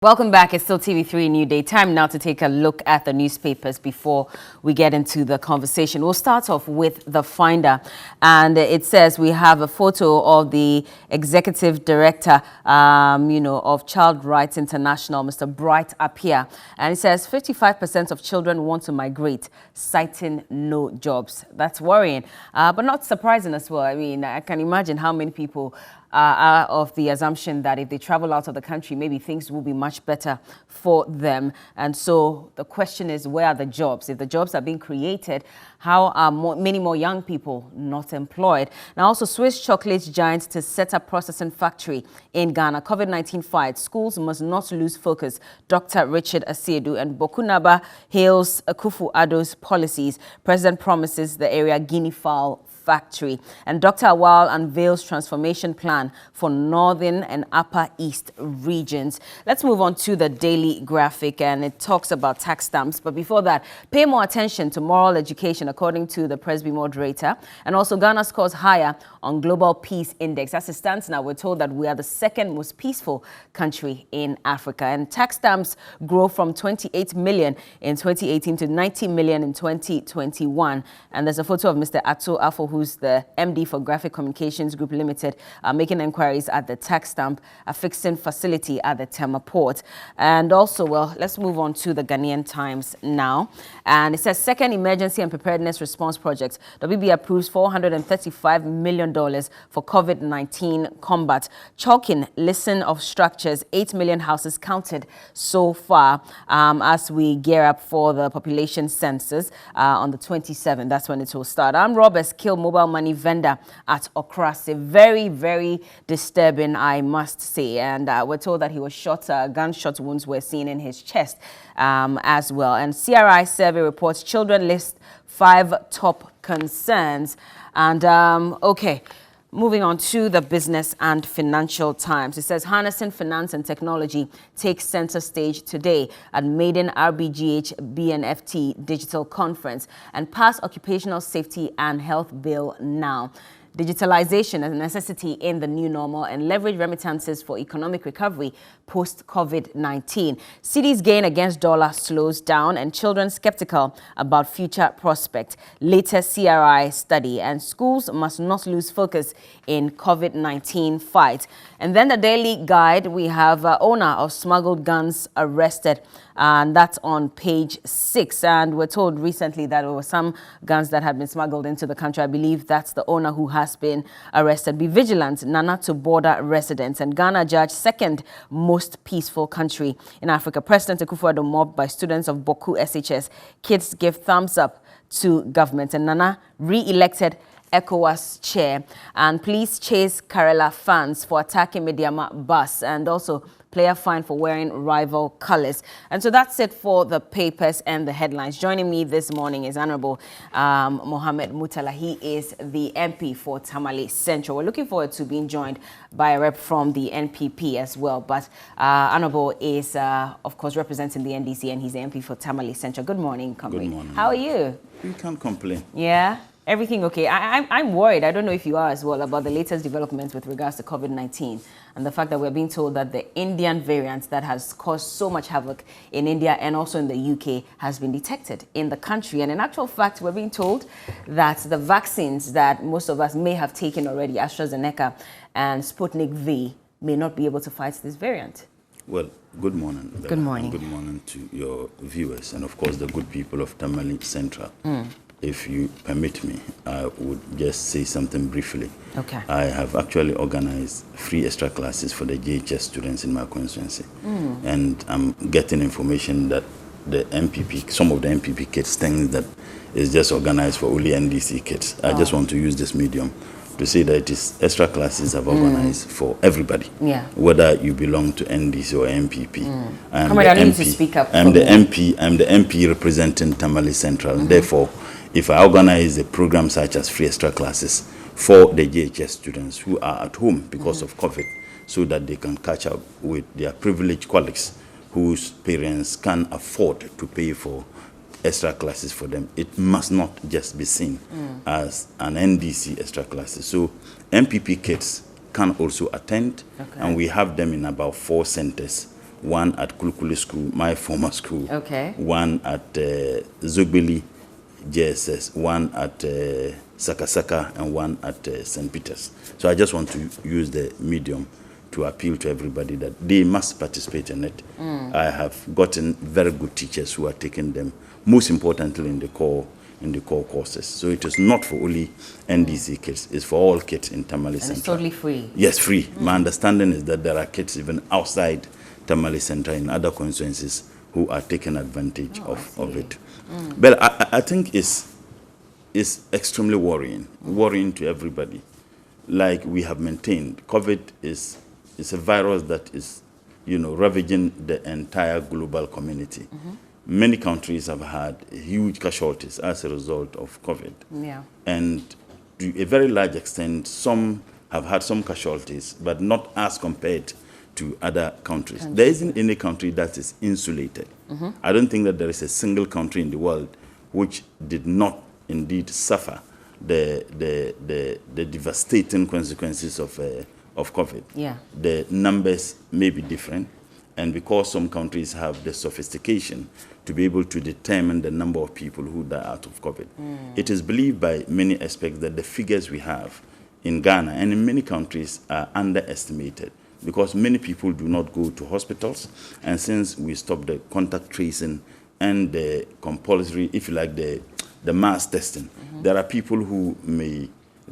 Welcome back. It's still TV3 New Day. Time now to take a look at the newspapers before we get into the conversation. We'll start off with The Finder. And it says we have a photo of the executive director, of Child Rights International, Mr. Bright Appiah. And it says 55% of children want to migrate, citing no jobs. That's worrying, but not surprising as well. I mean, I can imagine how many people are of the assumption that if they travel out of the country, maybe things will be much better for them. And so the question is, where are the jobs? If the jobs are being created, how are many more young people not employed? Now, also, Swiss chocolate giant to set up processing factory in Ghana. COVID-19 fight. Schools must not lose focus. Dr. Richard Asiedu and Bokunaba hails Akufo-Addo's policies. President promises the area guinea fowl factory. And Dr. Awal unveils transformation plan for Northern and Upper East regions. Let's move on to the Daily Graphic, and it talks about tax stamps. But before that, pay more attention to moral education, according to the Presby moderator. And also, Ghana scores higher on Global Peace Index. As it stands now, we're told that we are the second most peaceful country in Africa. And tax stamps grow from 28 million in 2018 to 90 million in 2021. And there's a photo of Mr. Ato Afo, who's the MD for Graphic Communications Group Limited, making inquiries at the tax stamp affixing facility at the Tema Port. And also, well, let's move on to the Ghanaian Times now. And it says second emergency and preparedness response project. WB approves $435 million for COVID-19 combat. Chalking listen of structures, 8 million houses counted so far as we gear up for the population census on the 27th. That's when it will start. Armed robbers kill mobile money vendor at Okrasi. Very, very disturbing, I must say. And we're told that he was shot, gunshot wounds were seen in his chest as well. And CRI survey reports children list 5 top concerns. And okay, moving on to the Business and Financial Times. It says harnessing finance and technology takes center stage today at Maiden RBGH BNFT Digital Conference, and pass Occupational Safety and Health Bill now. Digitalization is a necessity in the new normal, and leverage remittances for economic recovery post-COVID-19. Cedi's gain against dollar slows down, and children skeptical about future prospect. Latest CRI study, and schools must not lose focus in COVID-19 fight. And then the Daily Guide, we have owner of smuggled guns arrested, and that's on page 6. And we're told recently that there were some guns that had been smuggled into the country. I believe that's the owner who has been arrested. Be vigilant, Nana to border residents. And Ghana judged second most peaceful country in Africa. President Akufo-Addo mobbed by students of Boku SHS. Kids give thumbs up to government. And Nana re-elected ECOWAS chair. And police chase Karela fans for attacking Mediama bus, and also player fined for wearing rival colors. And so that's it for the papers and the headlines. Joining me this morning is Honorable Mohammed Mutala. He is the MP for Tamale Central. We're looking forward to being joined by a rep from the NPP as well. But Honorable is, of course, representing the NDC, and he's the MP for Tamale Central. Good morning, comrade. Good morning. How are you? You can't complain. Yeah? Everything okay? I'm worried, I don't know if you are as well, about the latest developments with regards to COVID-19 and the fact that we're being told that the Indian variant that has caused so much havoc in India and also in the UK has been detected in the country. And in actual fact, we're being told that the vaccines that most of us may have taken already, AstraZeneca and Sputnik V, may not be able to fight this variant. Well, good morning. Good morning. Good morning to your viewers and, of course, the good people of Tamale Central. If you permit me, I would just say something briefly. Okay. I have actually organized free extra classes for the JHS students in my constituency. And I'm getting information that the MPP, some of the MPP kids think that it's just organized for only NDC kids. I just want to use this medium to say that it is extra classes have organized for everybody, whether you belong to NDC or MPP. I'm the MP representing Tamale Central, and therefore, if I organize a program such as free extra classes for the JHS students who are at home because of COVID, so that they can catch up with their privileged colleagues whose parents can afford to pay for extra classes for them, it must not just be seen as an NDC extra classes. So MPP kids can also attend, and we have them in about 4 centers one at Kulukuli School, my former school, okay, one at Zogbeli JSS, one at Sakasaka, and one at St. Peter's. So I just want to use the medium to appeal to everybody that they must participate in it. I have gotten very good teachers who are taking them, most importantly in the core courses. So it is not for only NDC kids, it's for all kids in Tamale Central. It's totally free? Yes, free. My understanding is that there are kids even outside Tamale Central in other constituencies who are taking advantage of it. But I think it's extremely worrying to everybody. Like we have maintained, COVID is a virus that is, ravaging the entire global community. Many countries have had huge casualties as a result of COVID. Yeah. And to a very large extent, some have had some casualties, but not as compared to other countries. There isn't any country that is insulated. I don't think that there is a single country in the world which did not indeed suffer the devastating consequences of COVID. Yeah. The numbers may be different, and because some countries have the sophistication to be able to determine the number of people who die out of COVID, it is believed by many aspects that the figures we have in Ghana and in many countries are underestimated, because many people do not go to hospitals, and since we stopped the contact tracing and the compulsory, if you like, the mass testing, there are people who may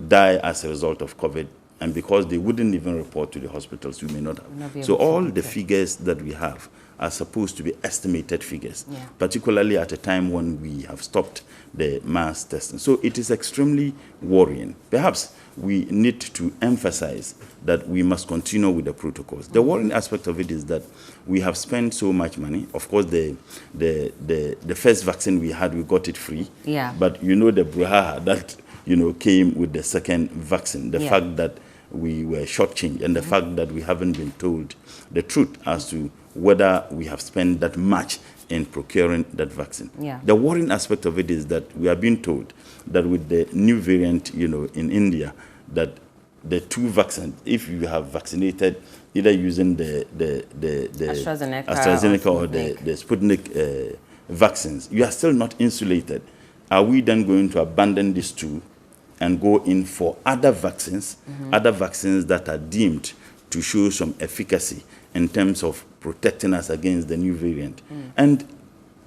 die as a result of COVID, and because they wouldn't even report to the hospitals, we may not have. So all the figures that we have are supposed to be estimated figures, particularly at a time when we have stopped the mass testing. So it is extremely worrying. Perhaps we need to emphasize that we must continue with the protocols. The worrying aspect of it is that we have spent so much money. Of course, the first vaccine we had, we got it free. Yeah. But the brouhaha that came with the second vaccine, the fact that we were shortchanged, and the fact that we haven't been told the truth as to whether we have spent that much in procuring that vaccine. Yeah. The worrying aspect of it is that we are being told that with the new variant, in India, that the two vaccines, if you have vaccinated either using the AstraZeneca or the Sputnik vaccines, you are still not insulated. Are we then going to abandon these two and go in for other vaccines that are deemed to show some efficacy in terms of protecting us against the new variant? And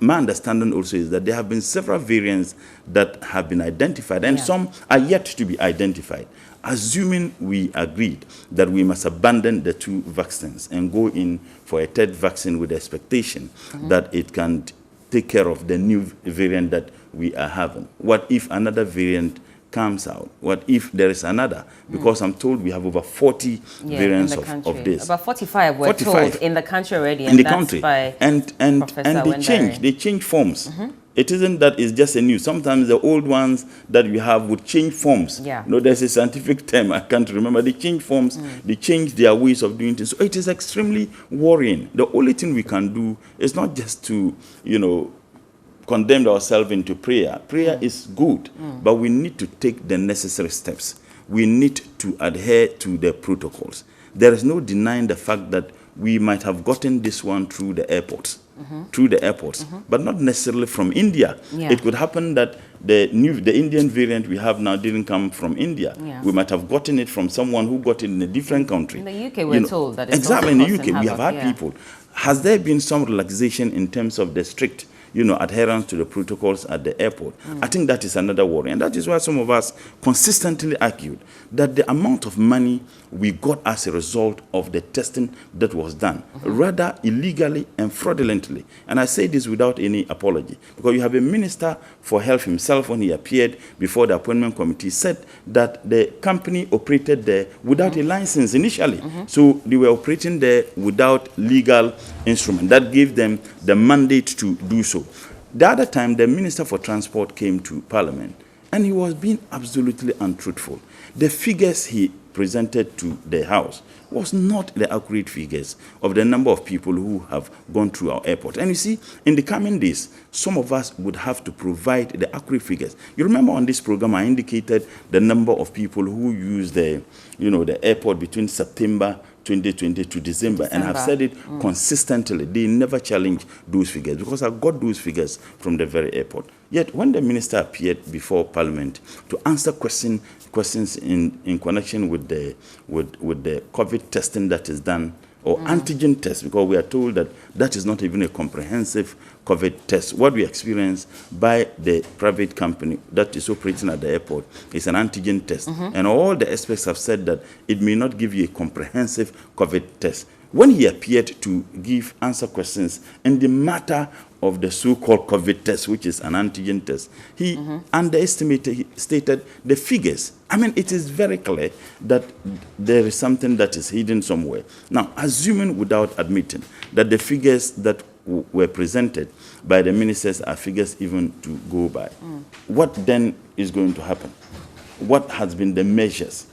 my understanding also is that there have been several variants that have been identified, and some are yet to be identified. Assuming we agreed that we must abandon the two vaccines and go in for a third vaccine with the expectation that it can take care of the new variant that we are having. What if another variant comes out? What if there is another? Because I'm told we have over 40 variants of this. About 45 we're told in the country already. In the country. And they change forms. It isn't that it's just a new. Sometimes the old ones that we have would change forms. Yeah. There's a scientific term, I can't remember. They change forms, they change their ways of doing things. So it is extremely worrying. The only thing we can do is not just to, condemn ourselves into prayer. Prayer is good, but we need to take the necessary steps. We need to adhere to the protocols. There is no denying the fact that we might have gotten this one through the airports, but not necessarily from India. Yeah. It could happen that the Indian variant we have now didn't come from India. Yeah. We might have gotten it from someone who got it in a different country. In the UK, we're told that it's exactly in the UK. We have had people. Has there been some relaxation in terms of the strict adherence to the protocols at the airport? I think that is another worry. And that is why some of us consistently argued that the amount of money we got as a result of the testing that was done, rather illegally and fraudulently. And I say this without any apology, because you have a minister for health himself, when he appeared before the appointment committee, said that the company operated there without a license initially. So they were operating there without legal instrument that gave them the mandate to do so. The other time, the Minister for Transport came to Parliament, and he was being absolutely untruthful. The figures he presented to the House was not the accurate figures of the number of people who have gone through our airport. And you see, in the coming days, some of us would have to provide the accurate figures. You remember on this program, I indicated the number of people who use the airport between September 2020 to December, and have said it consistently. They never challenge those figures because I got those figures from the very airport. Yet when the minister appeared before Parliament to answer questions in connection with the COVID testing that is done, or antigen test, because we are told that that is not even a comprehensive COVID test. What we experience by the private company that is operating at the airport is an antigen test. And all the experts have said that it may not give you a comprehensive COVID test. When he appeared to answer questions in the matter of the so-called COVID test, which is an antigen test, he stated the figures. I mean, it is very clear that there is something that is hidden somewhere. Now, assuming without admitting that the figures that were presented by the ministers are figures even to go by, what then is going to happen? What has been the measures?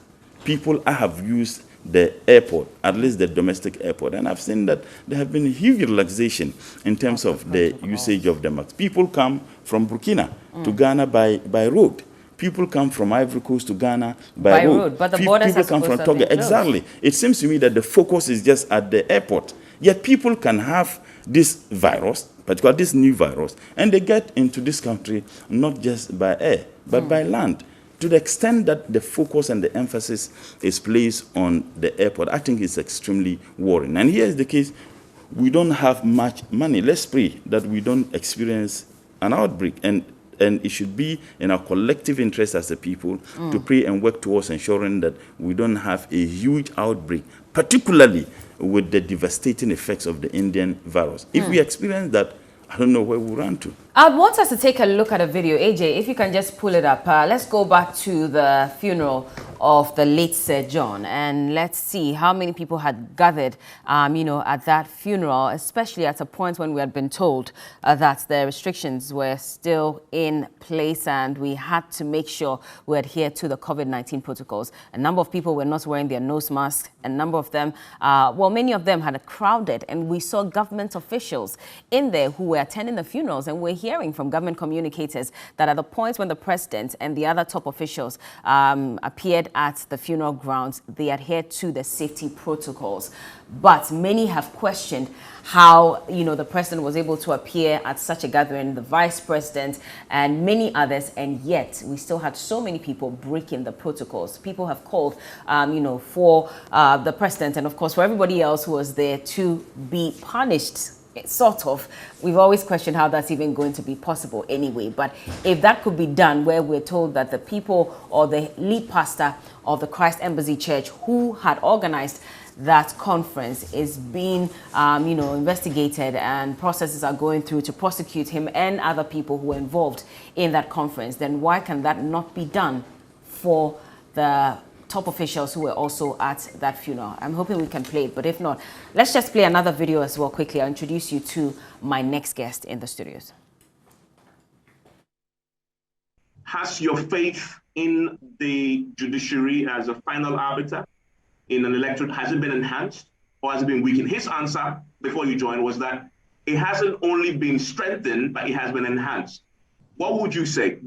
People have used the airport, at least the domestic airport, and I've seen that there have been huge relaxation in terms of the usage of the masks. People come from Burkina to Ghana by road. People come from Ivory Coast to Ghana by road. But the borders people come from Togo. Exactly. It seems to me that the focus is just at the airport. Yet people can have this virus, particularly this new virus, and they get into this country not just by air, but by land. To the extent that the focus and the emphasis is placed on the airport, I think it's extremely worrying. And here is the case. We don't have much money. Let's pray that we don't experience an outbreak. And it should be in our collective interest as a people to pray and work towards ensuring that we don't have a huge outbreak, particularly with the devastating effects of the Indian virus. If we experience that, I don't know where we'll run to. I want us to take a look at a video. AJ, if you can just pull it up. Let's go back to the funeral of the late Sir John, and let's see how many people had gathered, at that funeral, especially at a point when we had been told that the restrictions were still in place and we had to make sure we adhere to the COVID-19 protocols. A number of people were not wearing their nose masks. A number of them, many of them had crowded, and we saw government officials in there who were attending the funerals, and we're hearing from government communicators that at the point when the president and the other top officials appeared at the funeral grounds, they adhered to the safety protocols. But many have questioned how, the president was able to appear at such a gathering, the vice president and many others, and yet we still had so many people breaking the protocols. People have called, for the president and, of course, for everybody else who was there to be punished. Sort of. We've always questioned how that's even going to be possible anyway. But if that could be done, where we're told that the people or the lead pastor of the Christ Embassy Church who had organized that conference is being, investigated, and processes are going through to prosecute him and other people who were involved in that conference, then why can that not be done for the top officials who were also at that funeral? I'm hoping we can play it, but if not, let's just play another video as well quickly. I'll introduce you to my next guest in the studios. Has your faith in the judiciary as a final arbiter in an electorate, has it been enhanced or has it been weakened? His answer before you joined was that it hasn't only been strengthened, but it has been enhanced. What would you say?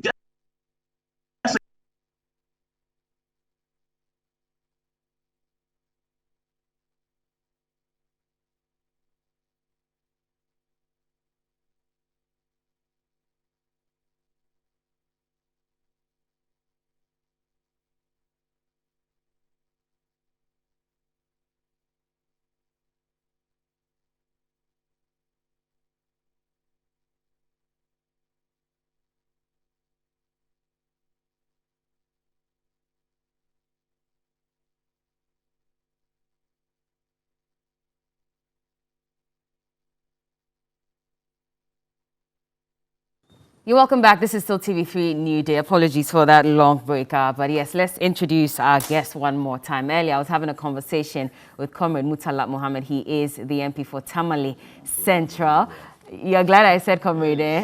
You're welcome back. This is still TV3 New Day. Apologies for that long break. But yes, let's introduce our guest one more time. Earlier, I was having a conversation with Comrade Mutalat Mohammed. He is the MP for Tamale Central. You're glad I said Comrade, eh?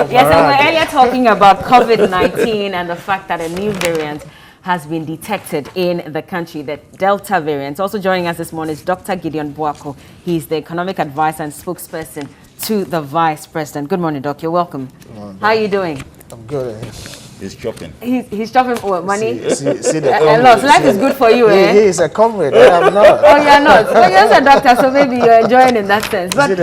Yes, and we're earlier talking about COVID-19 and the fact that a new variant has been detected in the country, the Delta variant. Also joining us this morning is Dr. Gideon Boako. He's the economic advisor and spokesperson to the Vice President. Good morning, Doc. You're welcome. How are you doing? I'm good. He's chopping. He's chopping what, money? See the A lot. Life is good for you, eh? He is a comrade. I am not. Oh, you're not. Well, you're a doctor, so maybe you're enjoying in that sense. But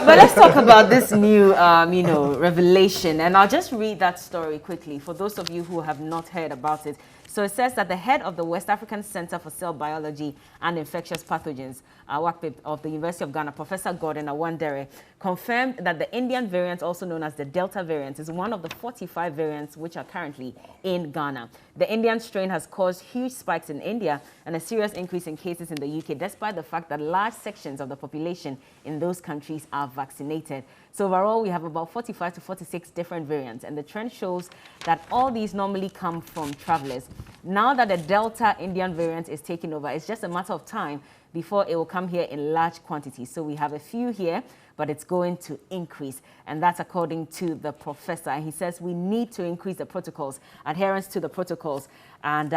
let's talk about this new, revelation. And I'll just read that story quickly for those of you who have not heard about it. So it says that the head of the West African Center for Cell Biology and Infectious Pathogens, of the University of Ghana, Professor Gordon Awandere, confirmed that the Indian variant, also known as the Delta variant, is one of the 45 variants which are currently in Ghana. The Indian strain has caused huge spikes in India and a serious increase in cases in the UK, despite the fact that large sections of the population in those countries are vaccinated. So overall, we have about 45 to 46 different variants, and the trend shows that all these normally come from travelers. Now that the Delta Indian variant is taking over, it's just a matter of time before it will come here in large quantities. So we have a few here, but it's going to increase. And that's according to the professor. And he says we need to increase the protocols, adherence to the protocols, and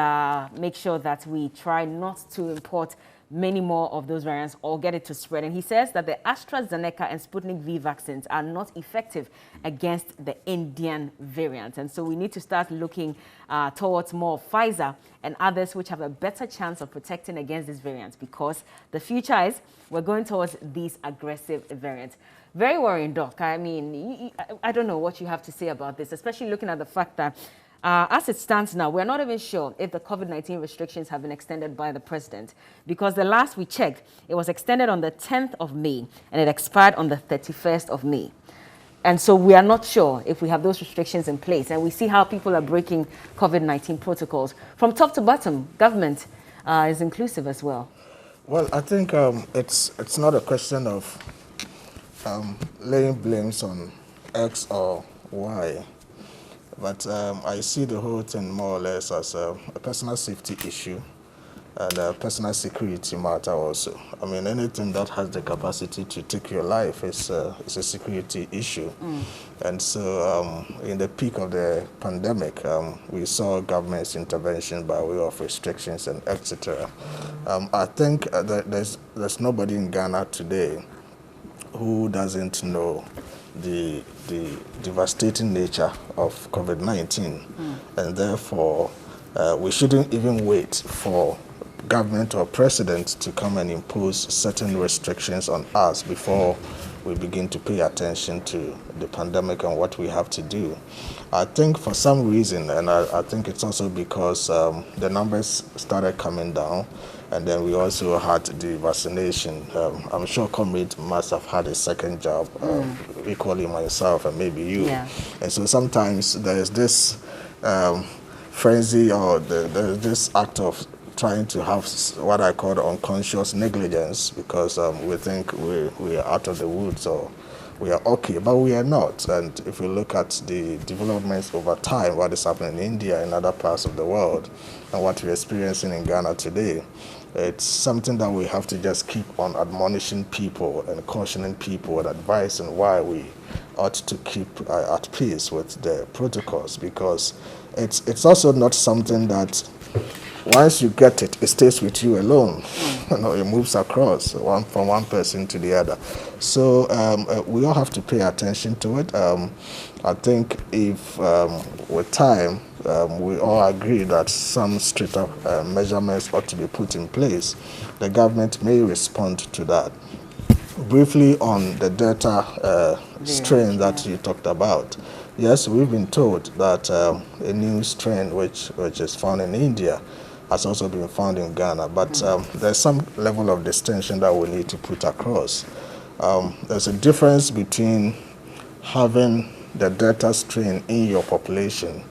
make sure that we try not to import many more of those variants or get it to spread. And he says that the AstraZeneca and Sputnik V vaccines are not effective against the Indian variant. And so we need to start looking towards more Pfizer and others which have a better chance of protecting against these variants, because the future is we're going towards these aggressive variants. Very worrying, Doc. I mean, I don't know what you have to say about this, especially looking at the fact that as it stands now, we're not even sure if the COVID-19 restrictions have been extended by the president, because the last we checked, it was extended on the 10th of May and it expired on the 31st of May. And so we are not sure if we have those restrictions in place, and we see how people are breaking COVID-19 protocols. From top to bottom, government is inclusive as well. Well, I think it's not a question of laying blames on X or Y. But I see the whole thing more or less as a personal safety issue and a personal security matter also. I mean, anything that has the capacity to take your life is a security issue. And so in the peak of the pandemic, we saw government's intervention by way of restrictions and etc. I think that there's nobody in Ghana today who doesn't know the devastating nature of COVID-19, and therefore we shouldn't even wait for government or president to come and impose certain restrictions on us before we begin to pay attention to the pandemic and what we have to do. I think for some reason, and I think it's also because the numbers started coming down, and then we also had the vaccination. I'm sure Comrade must have had a second job, equally myself and maybe you. Yeah. And so sometimes there's this frenzy or there's this act of trying to have what I call unconscious negligence, because we think we are out of the woods or we are okay, but we are not. And if we look at the developments over time, what is happening in India and other parts of the world, and what we're experiencing in Ghana today, it's something that we have to just keep on admonishing people and cautioning people and advising why we ought to keep at peace with the protocols, because it's also not something that once you get it, it stays with you alone. You know, it moves across from one person to the other. So we all have to pay attention to it. I think if with time we all agree that some stricter measurements ought to be put in place, the government may respond to that. Briefly on the Delta strain that you talked about. Yes, we've been told that a new strain which is found in India has also been found in Ghana, but there's some level of distinction that we need to put across. There's a difference between having the Delta strain in your population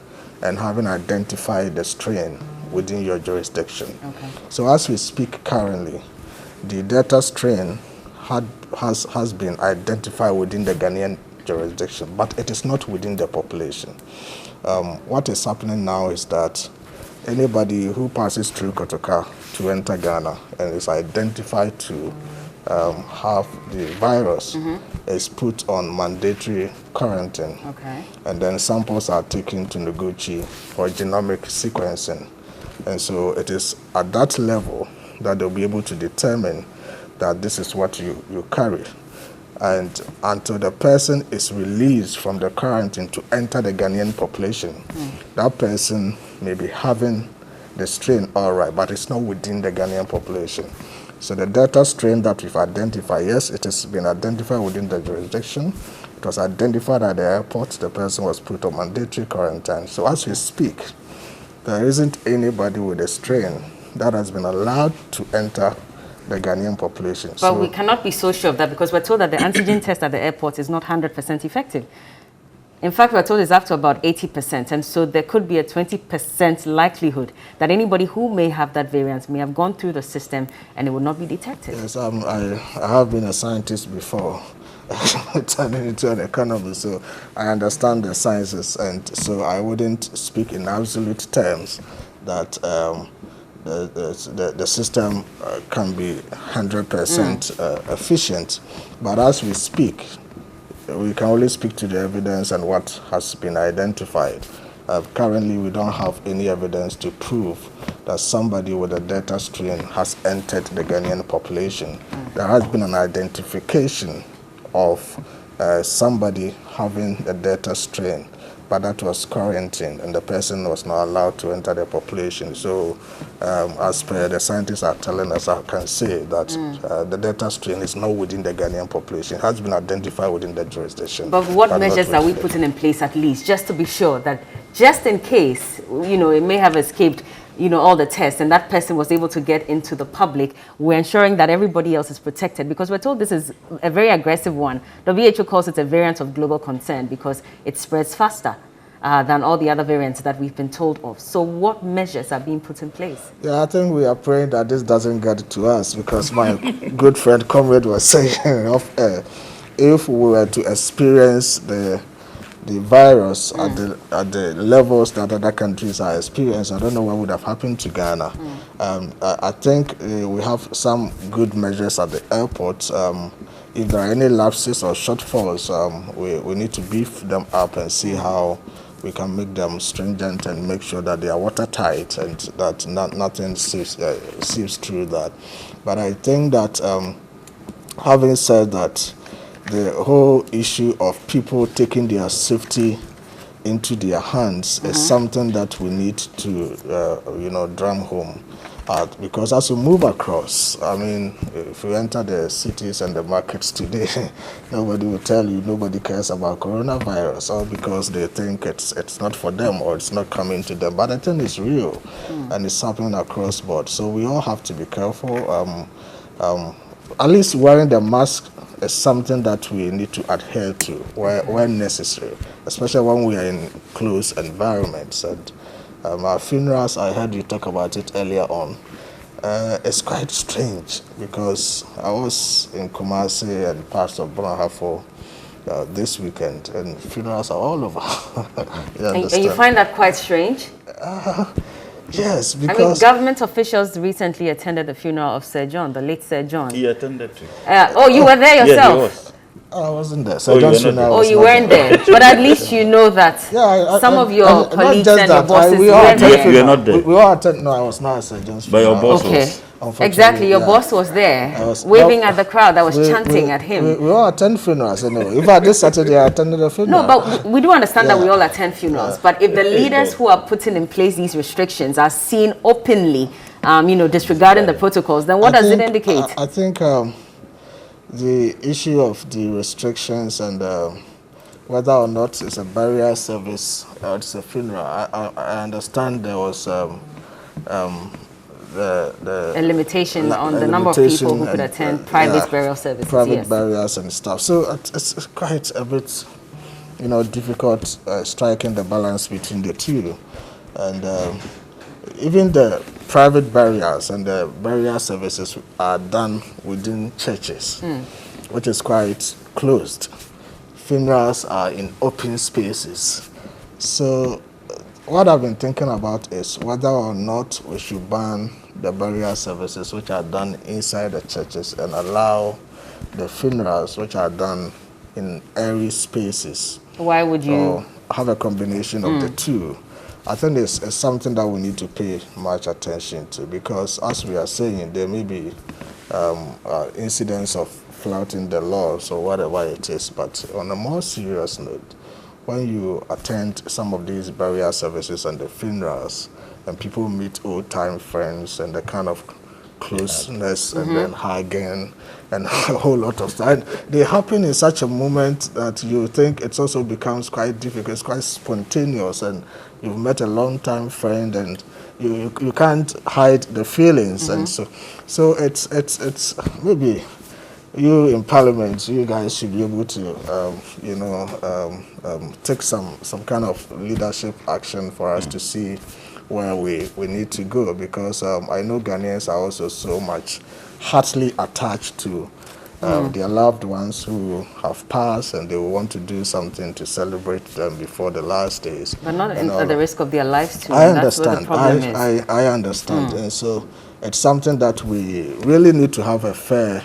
and having identified the strain within your jurisdiction. Okay. So as we speak currently, the Delta strain has been identified within the Ghanaian jurisdiction, but it is not within the population. What is happening now is that anybody who passes through Kotoka to enter Ghana and is identified to have the virus is put on mandatory quarantine. Okay. And then samples are taken to Noguchi for genomic sequencing. And so it is at that level that they'll be able to determine that this is what you carry. And until the person is released from the quarantine to enter the Ghanaian population, that person may be having the strain all right, but it's not within the Ghanaian population. So the Delta strain that we've identified, yes, it has been identified within the jurisdiction. It was identified at the airport. The person was put on mandatory quarantine. So as we speak, there isn't anybody with a strain that has been allowed to enter the Ghanaian population. But so we cannot be so sure of that because we're told that the antigen test at the airport is not 100% effective. In fact, we're told it's up to about 80%. And so there could be a 20% likelihood that anybody who may have that variant may have gone through the system and it will not be detected. Yes, I have been a scientist before, turning into an economist, so I understand the sciences. And so I wouldn't speak in absolute terms that the system can be 100% efficient. But as we speak, we can only speak to the evidence and what has been identified. Currently, we don't have any evidence to prove that somebody with a Delta strain has entered the Ghanaian population. There has been an identification of somebody having a Delta strain, but that was quarantined and the person was not allowed to enter the population. So as per the scientists are telling us, I can say that the Delta strain is not within the Ghanaian population. It has been identified within the jurisdiction. But what measures are we putting in place at least, just to be sure that just in case, it may have escaped, all the tests and that person was able to get into the public, we're ensuring that everybody else is protected because we're told this is a very aggressive one. WHO calls it a variant of global concern because it spreads faster than all the other variants that we've been told of. So what measures are being put in place? Yeah, I think we are praying that this doesn't get to us because my good friend Comrade was saying if we were to experience the virus at the levels that other countries are experiencing, I don't know what would have happened to Ghana. I think we have some good measures at the airport. If there are any lapses or shortfalls, we need to beef them up and see how we can make them stringent and make sure that they are watertight and that nothing seeps through that. But I think that having said that, the whole issue of people taking their safety into their hands is something that we need to, drum home at. Because as we move across, I mean, if we enter the cities and the markets today, nobody will tell you nobody cares about coronavirus, or because they think it's not for them or it's not coming to them. But I think it's real and it's happening across board. So we all have to be careful. At least wearing the mask is something that we need to adhere to where necessary, especially when we are in close environments. And our funerals, I heard you talk about it earlier on. It's quite strange because I was in Kumasi and parts of Bonahafo this weekend, and funerals are all over. And you find that quite strange? Yes, because government officials recently attended the funeral of Sir John, the late Sir John. He attended too. Oh, you were there yourself? Yeah, he was. I wasn't there. Sir John's funeral. Oh, you weren't there. But at least you know that some of your colleagues and your bosses were there. You were not there. We all attended. No, I was not at Sir John's funeral. But your boss was. Exactly, your boss was there, waving at the crowd that was chanting at him. We all attend funerals anyway. In fact, this Saturday I attended a funeral. No, but we do understand that we all attend funerals. But if the leaders who are putting in place these restrictions are seen openly, disregarding the protocols, then what does it indicate? I think the issue of the restrictions and whether or not it's a barrier service or it's a funeral, I understand there was a limitation on the number of people who could attend private burial services. Private burials and stuff. So it's quite a bit, difficult striking the balance between the two. And even the private burials and the burial services are done within churches, which is quite closed. Funerals are in open spaces. So what I've been thinking about is whether or not we should ban the burial services which are done inside the churches and allow the funerals which are done in airy spaces. Why would you? Or have a combination of the two. I think it's something that we need to pay much attention to, because as we are saying, there may be incidents of flouting the laws or whatever it is, but on a more serious note, when you attend some of these burial services and the funerals, and people meet old-time friends and the kind of closeness and then hugging and a whole lot of stuff. And they happen in such a moment that you think it also becomes quite difficult, it's quite spontaneous, and you've met a long-time friend and you can't hide the feelings. And so it's maybe you in Parliament, you guys should be able to, take some kind of leadership action for us to see where we need to go, because I know Ghanaians are also so much heartily attached to their loved ones who have passed, and they will want to do something to celebrate them before the last days. But not at the risk of their lives too. I understand. That's what the problem is. I understand. And so it's something that we really need to have a fair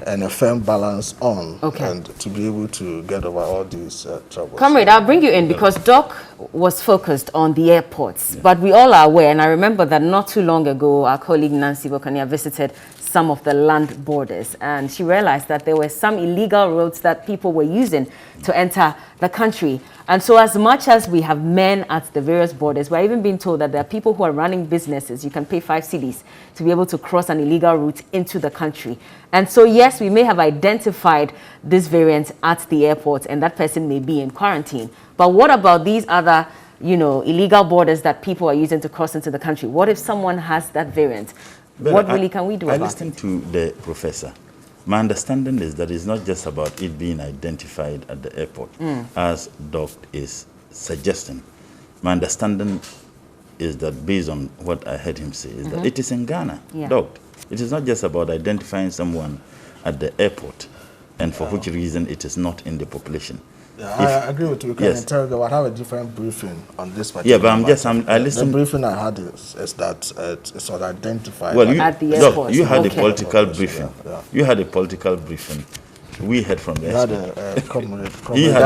and a firm balance on, and to be able to get over all these troubles. Comrade, I'll bring you in because Doc was focused on the airports, but we all are aware, and I remember that not too long ago, our colleague Nancy Bokania visited some of the land borders, and she realized that there were some illegal roads that people were using to enter the country. And so as much as we have men at the various borders, we're even being told that there are people who are running businesses. You can pay 5 cedis to be able to cross an illegal route into the country. And so, yes, we may have identified this variant at the airport, and that person may be in quarantine. But what about these other, illegal borders that people are using to cross into the country? What if someone has that variant? But what really can we do about it? I listened to the professor. My understanding is that it's not just about it being identified at the airport, as Doc is suggesting. My understanding is that, based on what I heard him say, is that it is in Ghana. Doc, it is not just about identifying someone at the airport, and for which reason it is not in the population. Yeah, I agree with you. We can interrogate. I have a different briefing on this particular but I listened. The briefing I had is that it's sort of identified. Well, at the airport. You had a political briefing. You had a political briefing. We heard from the He had a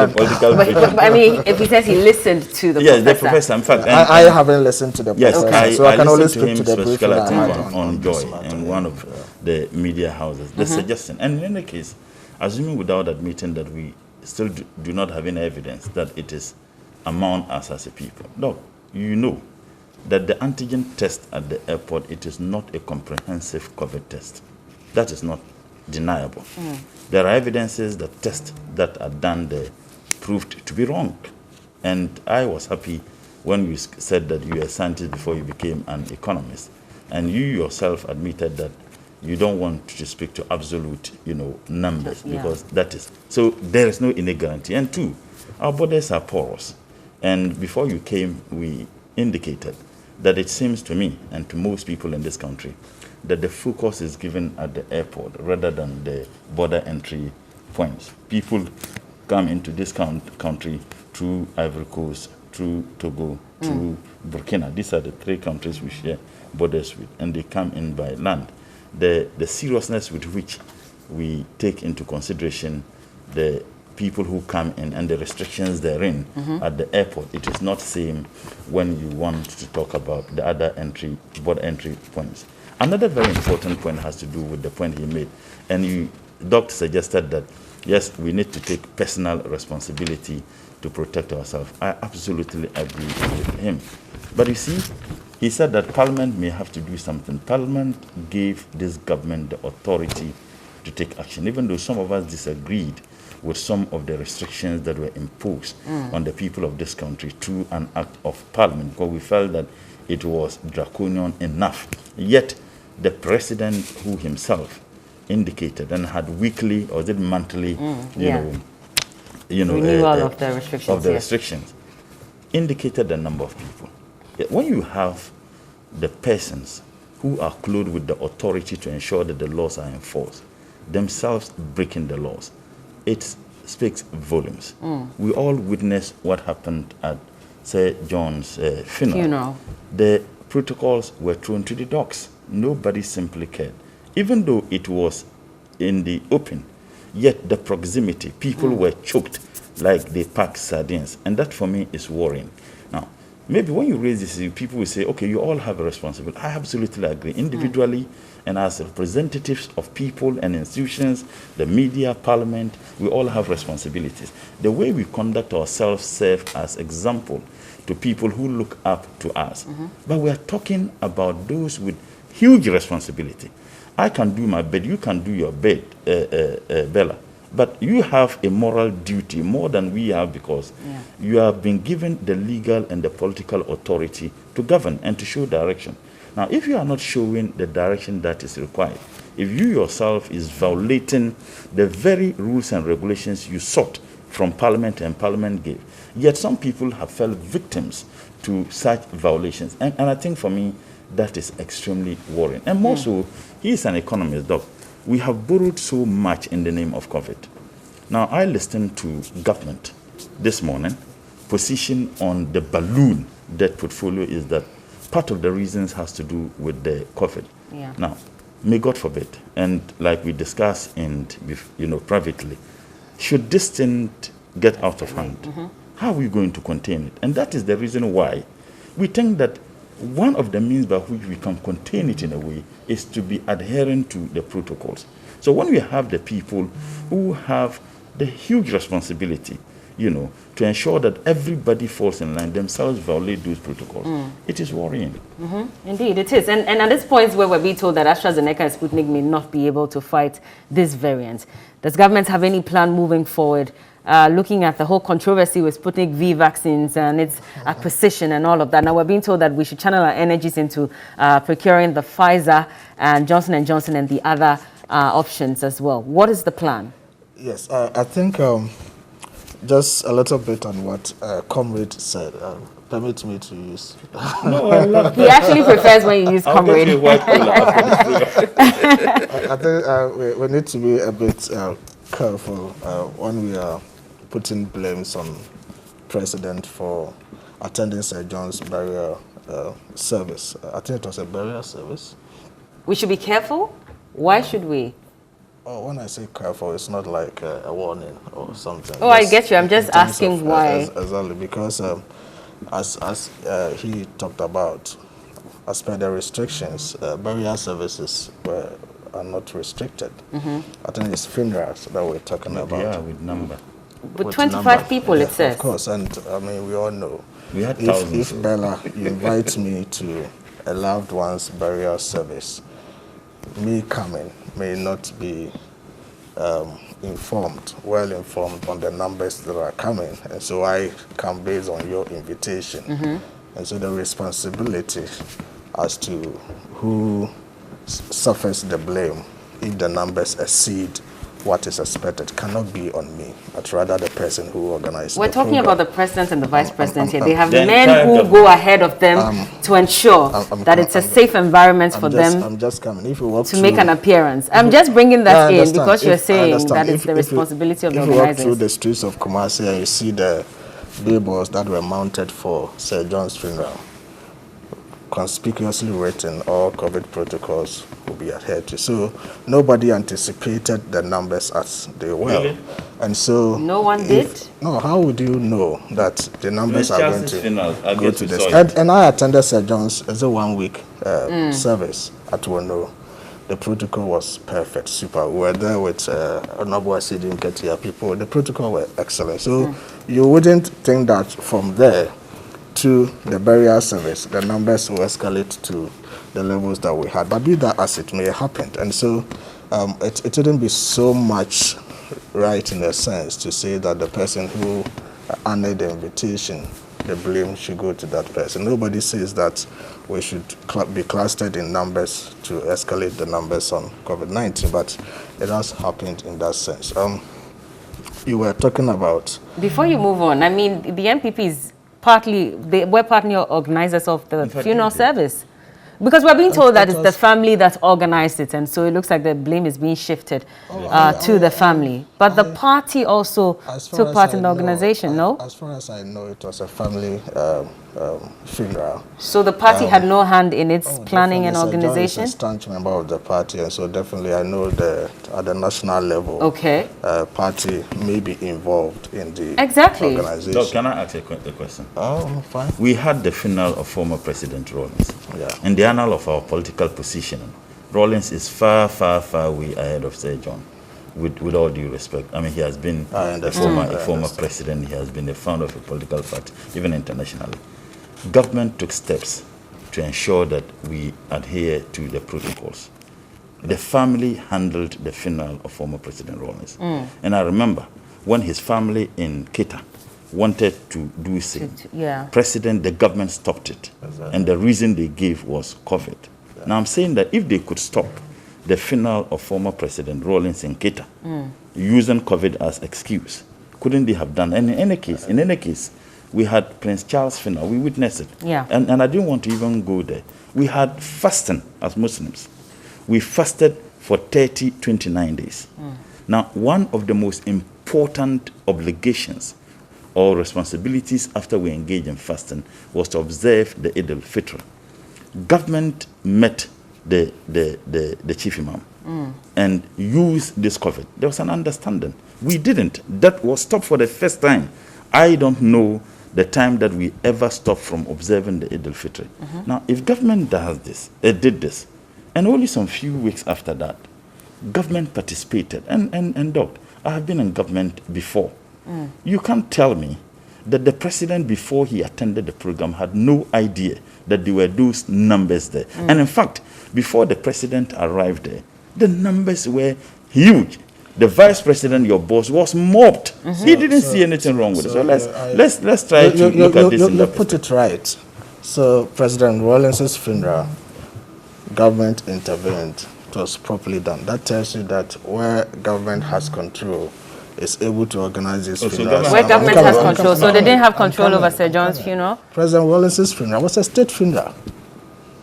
political briefing. But I mean, if he says he listened to the professor. Yes, the professor. In fact, I haven't listened to the professor, so I can only speak to the briefing I had on Joy in one of the media houses. The suggestion, and in any case, assuming without admitting that we still do not have any evidence that it is among us as a people. No, you know that the antigen test at the airport, it is not a comprehensive COVID test. That is not deniable. There are evidences that tests that are done there proved to be wrong. And I was happy when you said that you were a scientist before you became an economist. And you yourself admitted that you don't want to speak to absolute, numbers, because that is. So there is no any guarantee. And 2, our borders are porous. And before you came, we indicated that it seems to me and to most people in this country that the focus is given at the airport rather than the border entry points. People come into this country through Ivory Coast, through Togo, through Burkina. These are the 3 countries we share borders with, and they come in by land. The seriousness with which we take into consideration the people who come in and the restrictions therein at the airport, it is not the same when you want to talk about the other border entry points. Another very important point has to do with the point he made, and Doctor suggested that, yes, we need to take personal responsibility to protect ourselves. I absolutely agree with him. But you see, he said that Parliament may have to do something. Parliament gave this government the authority to take action, even though some of us disagreed with some of the restrictions that were imposed on the people of this country through an act of Parliament, because we felt that it was draconian enough. Yet, the president who himself indicated and had weekly or monthly, renewal of the restrictions. Indicated the number of people. When you have the persons who are clothed with the authority to ensure that the laws are enforced, themselves breaking the laws, it speaks volumes. We all witnessed what happened at Sir John's funeral. The protocols were thrown to the dogs. Nobody simply cared. Even though it was in the open, yet the proximity, people were choked like they packed sardines. And that for me is worrying. Now, maybe when you raise this issue, people will say, okay, you all have a responsibility. I absolutely agree. Individually and as representatives of people and institutions, the media, parliament, we all have responsibilities. The way we conduct ourselves serve as example to people who look up to us. But we are talking about those with huge responsibility. I can do my bed, you can do your bed, Bella. But you have a moral duty more than we have, because you have been given the legal and the political authority to govern and to show direction. Now, if you are not showing the direction that is required, if you yourself is violating the very rules and regulations you sought from Parliament and Parliament gave, yet some people have fell victims to such violations. And I think for me, that is extremely worrying. And more so, he is an economist, Doc. We have borrowed so much in the name of COVID. Now, I listened to government this morning. Position on the balloon debt portfolio is that part of the reasons has to do with the COVID. Yeah. Now, may God forbid, and like we discussed privately, should this thing get out of hand, how are we going to contain it? And that is the reason why we think that one of the means by which we can contain it in a way is to be adhering to the protocols. So when we have the people who have the huge responsibility, to ensure that everybody falls in line, themselves violate those protocols, it is worrying. Indeed, it is. And at this point where we're being told that AstraZeneca and Sputnik may not be able to fight this variant, does government have any plan moving forward, looking at the whole controversy with Sputnik V vaccines and its acquisition and all of that? Now, we're being told that we should channel our energies into procuring the Pfizer and Johnson & Johnson and the other options as well. What is the plan? Yes, I think just a little bit on what Comrade said. Permit me to use. No, I love He actually prefers when you use Comrade. I think we need to be a bit careful when we are putting blames on President for attending Sir John's burial service. I think it was a burial service. We should be careful? Why should we? Oh, when I say careful, it's not like a warning or something. Oh, I get you. I'm just asking why. Exactly, because as he talked about, as per the restrictions, burial services are not restricted. I think it's funerals that we're talking about. Yeah, with number. With 25 people, it says. Of course, and I mean, we all know. We had thousands. If Bella, you invite me to a loved one's burial service, me coming may not be well informed on the numbers that are coming, and so I come based on your invitation. And so the responsibility as to who suffers the blame if the numbers exceed what is expected cannot be on me, but rather the person who organized We're the talking program. about the president and the vice president here. They have men who go ahead of them to ensure that it's a safe environment for them I'm just coming. If you walk to make an appearance. I'm just bringing that in because you're saying that it's the responsibility of the organizers. If you walk through the streets of Kumasi and you see the billboards that were mounted for Sir John's funeral, conspicuously written, all COVID protocols will be adhered to. So nobody anticipated the numbers as they were. Really? And so... No one did? No, how would you know that the numbers are going to go to this? And I attended Sir John's as a 1 week service at Wono. The protocol was perfect, super. We were there with Honorable Asidi Nketia people. The protocol were excellent. So you wouldn't think that from there to the burial service, the numbers will escalate to the levels that we had. But be that as it may have happened. And so it wouldn't be so much right in a sense to say that the person who honored the invitation, the blame should go to that person. Nobody says that we should be clustered in numbers to escalate the numbers on COVID-19, but it has happened in that sense. You were talking about... Before you move on, I mean, the MPP is they were partly organizers of the funeral service. Because we're being told that it's the family that organized it, and so it looks like the blame is being shifted to the family. But the party also took part in the organization, no? As far as I know, it was a family funeral. So the party had no hand in its planning and Definitely, Sir John organization? is a staunch member of the party, and so definitely I know at the national level, Okay. Party may be involved in the Exactly. organization. Doc, can I ask a question? Oh, fine. We had the funeral of former President Rawlings. Yeah. In the annal of our political positioning, Rawlings is far, far, far way ahead of Sir John. With all due respect, I mean, he has been a former president. He has been the founder of a political party, even internationally. Government took steps to ensure that we adhere to the protocols. The family handled the funeral of former President Rawlings. And I remember when his family in Keita wanted to do so, the government stopped it. Exactly. And the reason they gave was COVID. Yeah. Now I'm saying that if they could stop the funeral of former President Rawlings in Keita, using COVID as excuse, couldn't they have done? And in any case, we had Prince Charles' funeral. We witnessed it. Yeah. And I didn't want to even go there. We had fasting as Muslims. We fasted for 29 days. Now, one of the most important obligations or responsibilities after we engage in fasting was to observe the Eid al-Fitr. Government met the chief imam and used this COVID. There was an understanding. We didn't. That was stopped for the first time. I don't know the time that we ever stopped from observing the Eid al-Fitr. Now, if government did this, and only some few weeks after that, government participated. And Doc, I have been in government before. You can't tell me that the president, before he attended the program, had no idea that there were those numbers there. And in fact, before the president arrived there, the numbers were huge. The vice president, your boss, was mobbed. He didn't see anything wrong with it. So let's try to look at this. You put it right. So President Rawlings' funeral, government intervened. It was properly done. That tells you that where government has control, is able to organize this funeral. Where government has control, so they didn't have control over Sir John's funeral? President Rawlings' funeral was a state funeral.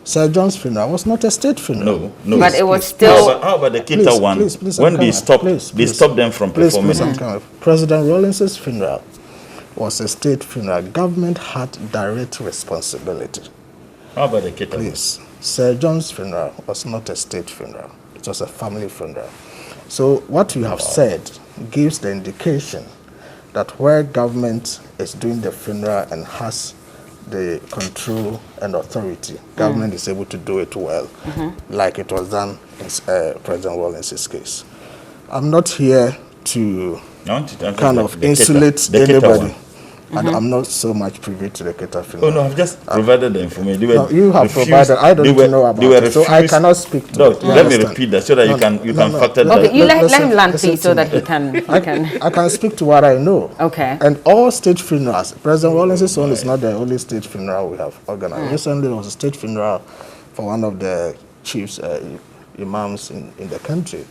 Sir John's funeral was not a state funeral. No. But it was still... How about the Keita one? When they stopped them from performing it. President Rawlings' funeral was a state funeral. Government had direct responsibility. How about the Keita one? Please. Sir John's funeral was not a state funeral. It was a family funeral. So what you have said gives the indication that where government is doing the funeral and has the control and authority, government is able to do it well, like it was done in President Rawlings' case. I'm not here to kind of insulate anybody. And I'm not so much privy to the Keita funeral. Oh no, I've just provided the information. You have provided. I don't even know about it, so I cannot speak to it. Let me repeat that so that you can factor that. Okay, let him land, please, so that he can. I can speak to what I know. Okay. And all state funerals. President Rawlings' one is not the only state funeral we have organized. Recently, there was a state funeral for one of the chiefs, imams in the country,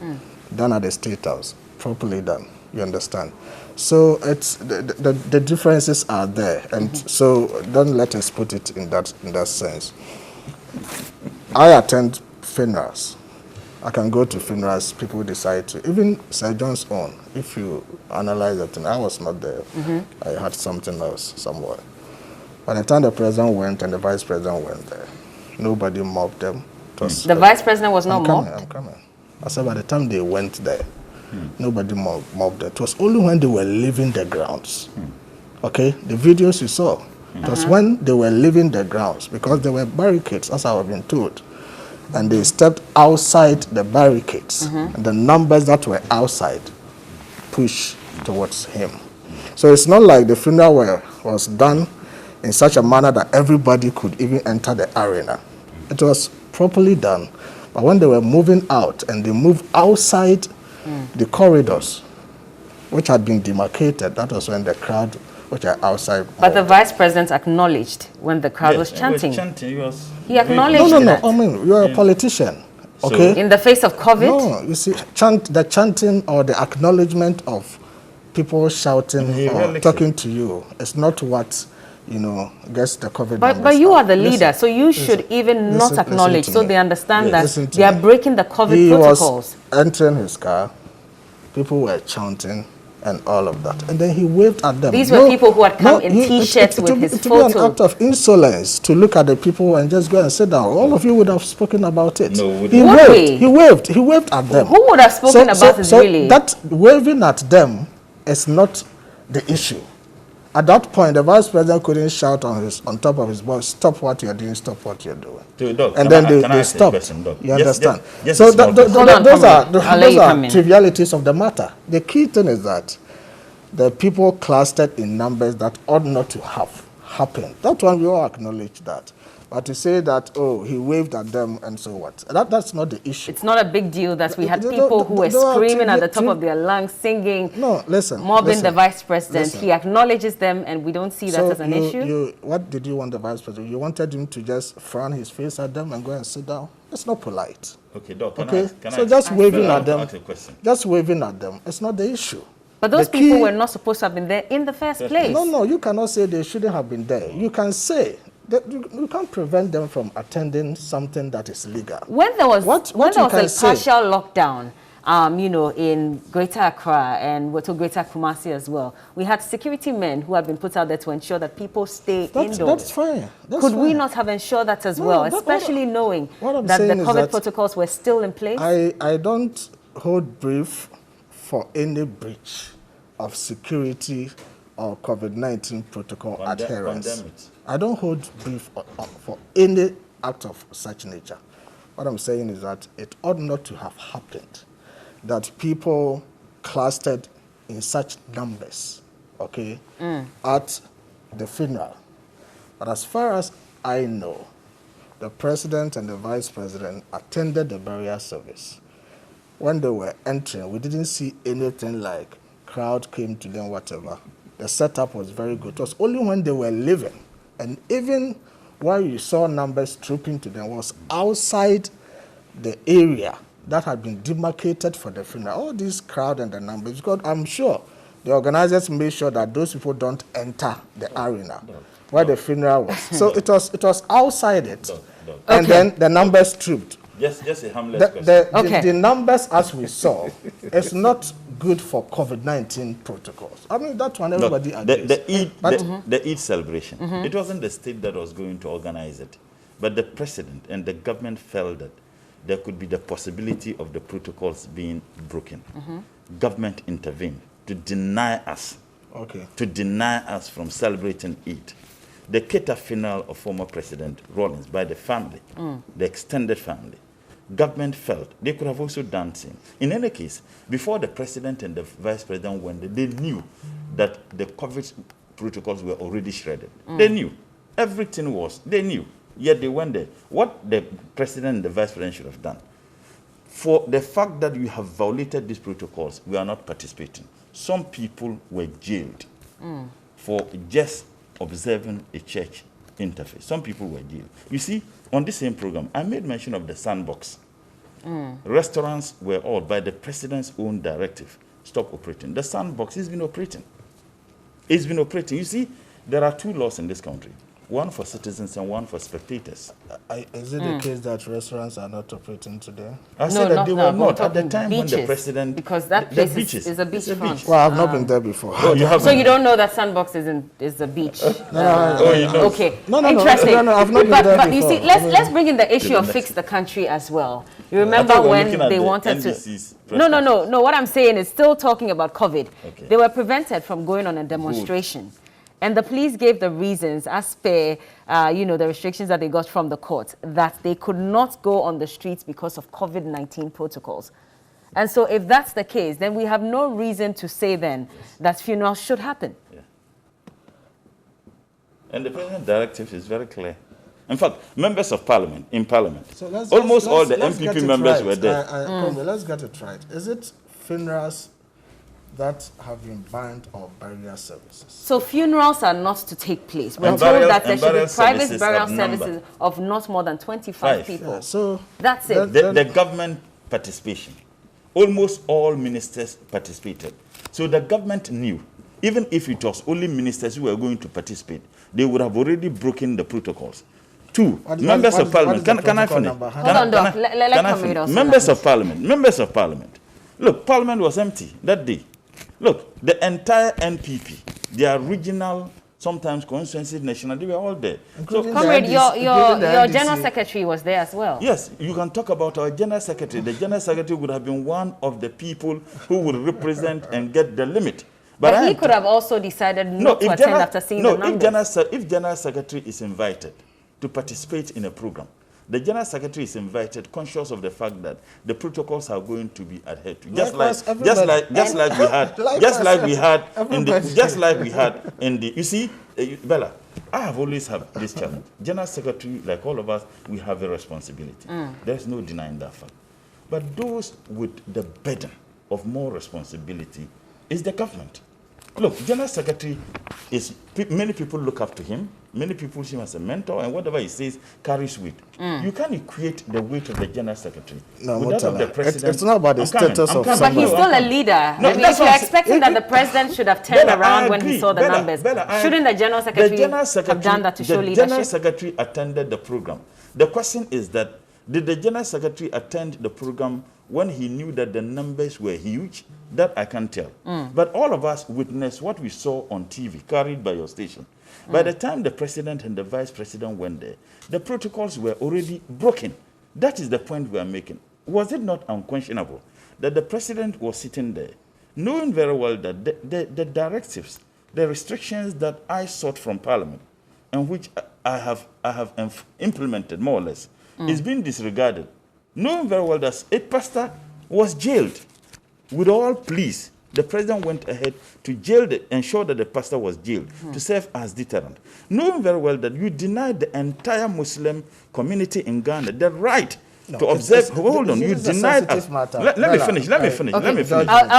done at the State House, properly done. You understand? So it's the differences are there, and so don't let us put it in that sense. I attend funerals. I can go to funerals. People decide to. Even Sir John's own. If you analyze it, I was not there. I had something else somewhere. By the time the president went and the vice president went there, nobody mobbed them. The vice president was not mobbed? I'm coming. I said by the time they went there, nobody mobbed them. It was only when they were leaving the grounds. Okay, the videos you saw, it was when they were leaving the grounds, because there were barricades, as I have been told. And they stepped outside the barricades, and the numbers that were outside pushed towards him. So it's not like the funeral was done in such a manner that everybody could even enter the arena. It was properly done. But when they were moving out, and they moved outside the corridors, which had been demarcated, that was when the crowd, which are outside. But the vice president acknowledged when the crowd was chanting. He acknowledged that. No. I mean, you are a politician, okay? In the face of COVID? No, you see, the chanting or the acknowledgement of people shouting or talking to you is not what, gets the COVID. But you are the leader, so you should even not acknowledge, so they understand that they are breaking the COVID protocols. He was entering his car, people were chanting, and all of that. And then he waved at them. These were people who had come in T-shirts with his photo. It would be an act of insolence to look at the people and just go and sit down. All of you would have spoken about it. No, he waved at them. Who would have spoken about it really? That waving at them is not the issue. At that point, the vice president couldn't shout on top of his voice, "Stop what you're doing! Stop what you're doing!" And then they stopped. You understand? So those are trivialities of the matter. The key thing is that the people clustered in numbers that ought not to have happened. That one we all acknowledge that. But to say that, oh, he waved at them and so what, that's not the issue. It's not a big deal that we had people who were screaming at the top of their lungs, singing, mobbing the vice president. He acknowledges them and we don't see that as an issue. What did you want the vice president? You wanted him to just frown his face at them and go and sit down? It's not polite. Okay, Doc, just waving at them, it's not the issue. But those people were not supposed to have been there in the first place. No, you cannot say they shouldn't have been there. You can say that you can't prevent them from attending something that is legal. When there was a partial lockdown, in Greater Accra and Greater Kumasi as well, we had security men who had been put out there to ensure that people stay indoors. That's fine. Could we not have ensured that as well, especially knowing that the COVID protocols were still in place? I don't hold brief for any breach of security or COVID-19 protocol adherence. I don't hold brief for any act of such nature. What I'm saying is that it ought not to have happened that people clustered in such numbers, at the funeral. But as far as I know, the president and the vice president attended the burial service. When they were entering, we didn't see anything like crowd came to them, whatever. The setup was very good. It was only when they were leaving, and even while you saw numbers trooping to them, was outside the area that had been demarcated for the funeral. All this crowd and the numbers, because I'm sure the organizers made sure that those people don't enter the arena where the funeral was. So it was outside it, and then the numbers trooped. Just a harmless question. The numbers, as we saw, is not good for COVID-19 protocols. I mean, that one everybody agrees. The Eid celebration, it wasn't the state that was going to organize it, but the president and the government felt that there could be the possibility of the protocols being broken. Government intervened to deny us from celebrating Eid. The Keita funeral of former President Rawlings by the family, the extended family, government felt they could have also done things. In any case, before the president and the vice president went there, they knew that the COVID protocols were already shredded. They knew. Everything was, they knew. Yet they went there. What the president and the vice president should have done, for the fact that you have violated these protocols, we are not participating. Some people were jailed for just observing a church interface. Some people were jailed. You see, on this same program, I made mention of the sandbox. Restaurants were all, by the president's own directive, stop operating. The sandbox has been operating. It's been operating. You see, there are two laws in this country. One for citizens and one for spectators. Is it the case that restaurants are not operating today? I said that they were not at the time when the president... Because that place is a beachfront. Well, I've not been there before. Oh, you haven't? So you don't know that Sandbox is a beach? No, you don't. Okay. No, interesting. No, I've not been there but before. you see, let's bring in the issue of Fix the Country as well. You remember when they wanted NDC's to... No. What I'm saying is still talking about COVID. Okay. They were prevented from going on a demonstration. Good. And the police gave the reasons as per, the restrictions that they got from the court, that they could not go on the streets because of COVID-19 protocols. And so if that's the case, then we have no reason to say then that funerals should happen. Yeah. And the president's directive is very clear. In fact, members of parliament, in parliament, almost all the MPP members were there. Let's get it right. Is it funerals that have been banned or burial services? So funerals are not to take place. We're told that there should be private burial services of not more than 25 people. Yeah, so that's it. The government participation. Almost all ministers participated. So the government knew, even if it was only ministers who were going to participate, they would have already broken the protocols. Two, members of parliament. Can I finish? Hold on, Doc. Let Members of parliament. Look, parliament was empty that day. Look, the entire NPP, their regional, sometimes constituency, national, they were all there. So, Comrade, your General Secretary was there as well. Yes, you can talk about our General Secretary. The General Secretary would have been one of the people who would represent and get the limit. But he could have also decided not to attend after seeing the numbers. If General Secretary is invited to participate in a program, the General Secretary is invited, conscious of the fact that the protocols are going to be adhered to, just like we had in the. You see, Bella, I have always had this challenge. General Secretary, like all of us, we have a responsibility. There's no denying that fact. But those with the burden of more responsibility is the government. Look, General Secretary is, many people look up to him. Many people see him as a mentor, and whatever he says carries weight. You can't equate the weight of the General Secretary with that of the president. It's not about the status of somebody. But he's still a leader. No, I mean, if you're expecting that the president should have turned around when he saw the numbers, shouldn't the General Secretary have done that to show leadership? The General Secretary attended the program. The question is that, did the General Secretary attend the program when he knew that the numbers were huge? That I can't tell. But all of us witnessed what we saw on TV, carried by your station. By the time the president and the vice president went there, the protocols were already broken. That is the point we are making. Was it not unquestionable that the president was sitting there, knowing very well that the directives, the restrictions that I sought from Parliament, and which I have implemented more or less, is being disregarded, knowing very well that a pastor was jailed? With all pleas, the president went ahead to ensure that the pastor was jailed to serve as deterrent, knowing very well that you denied the entire Muslim community in Ghana the right to observe. Hold on, you denied us. Let me finish. I'll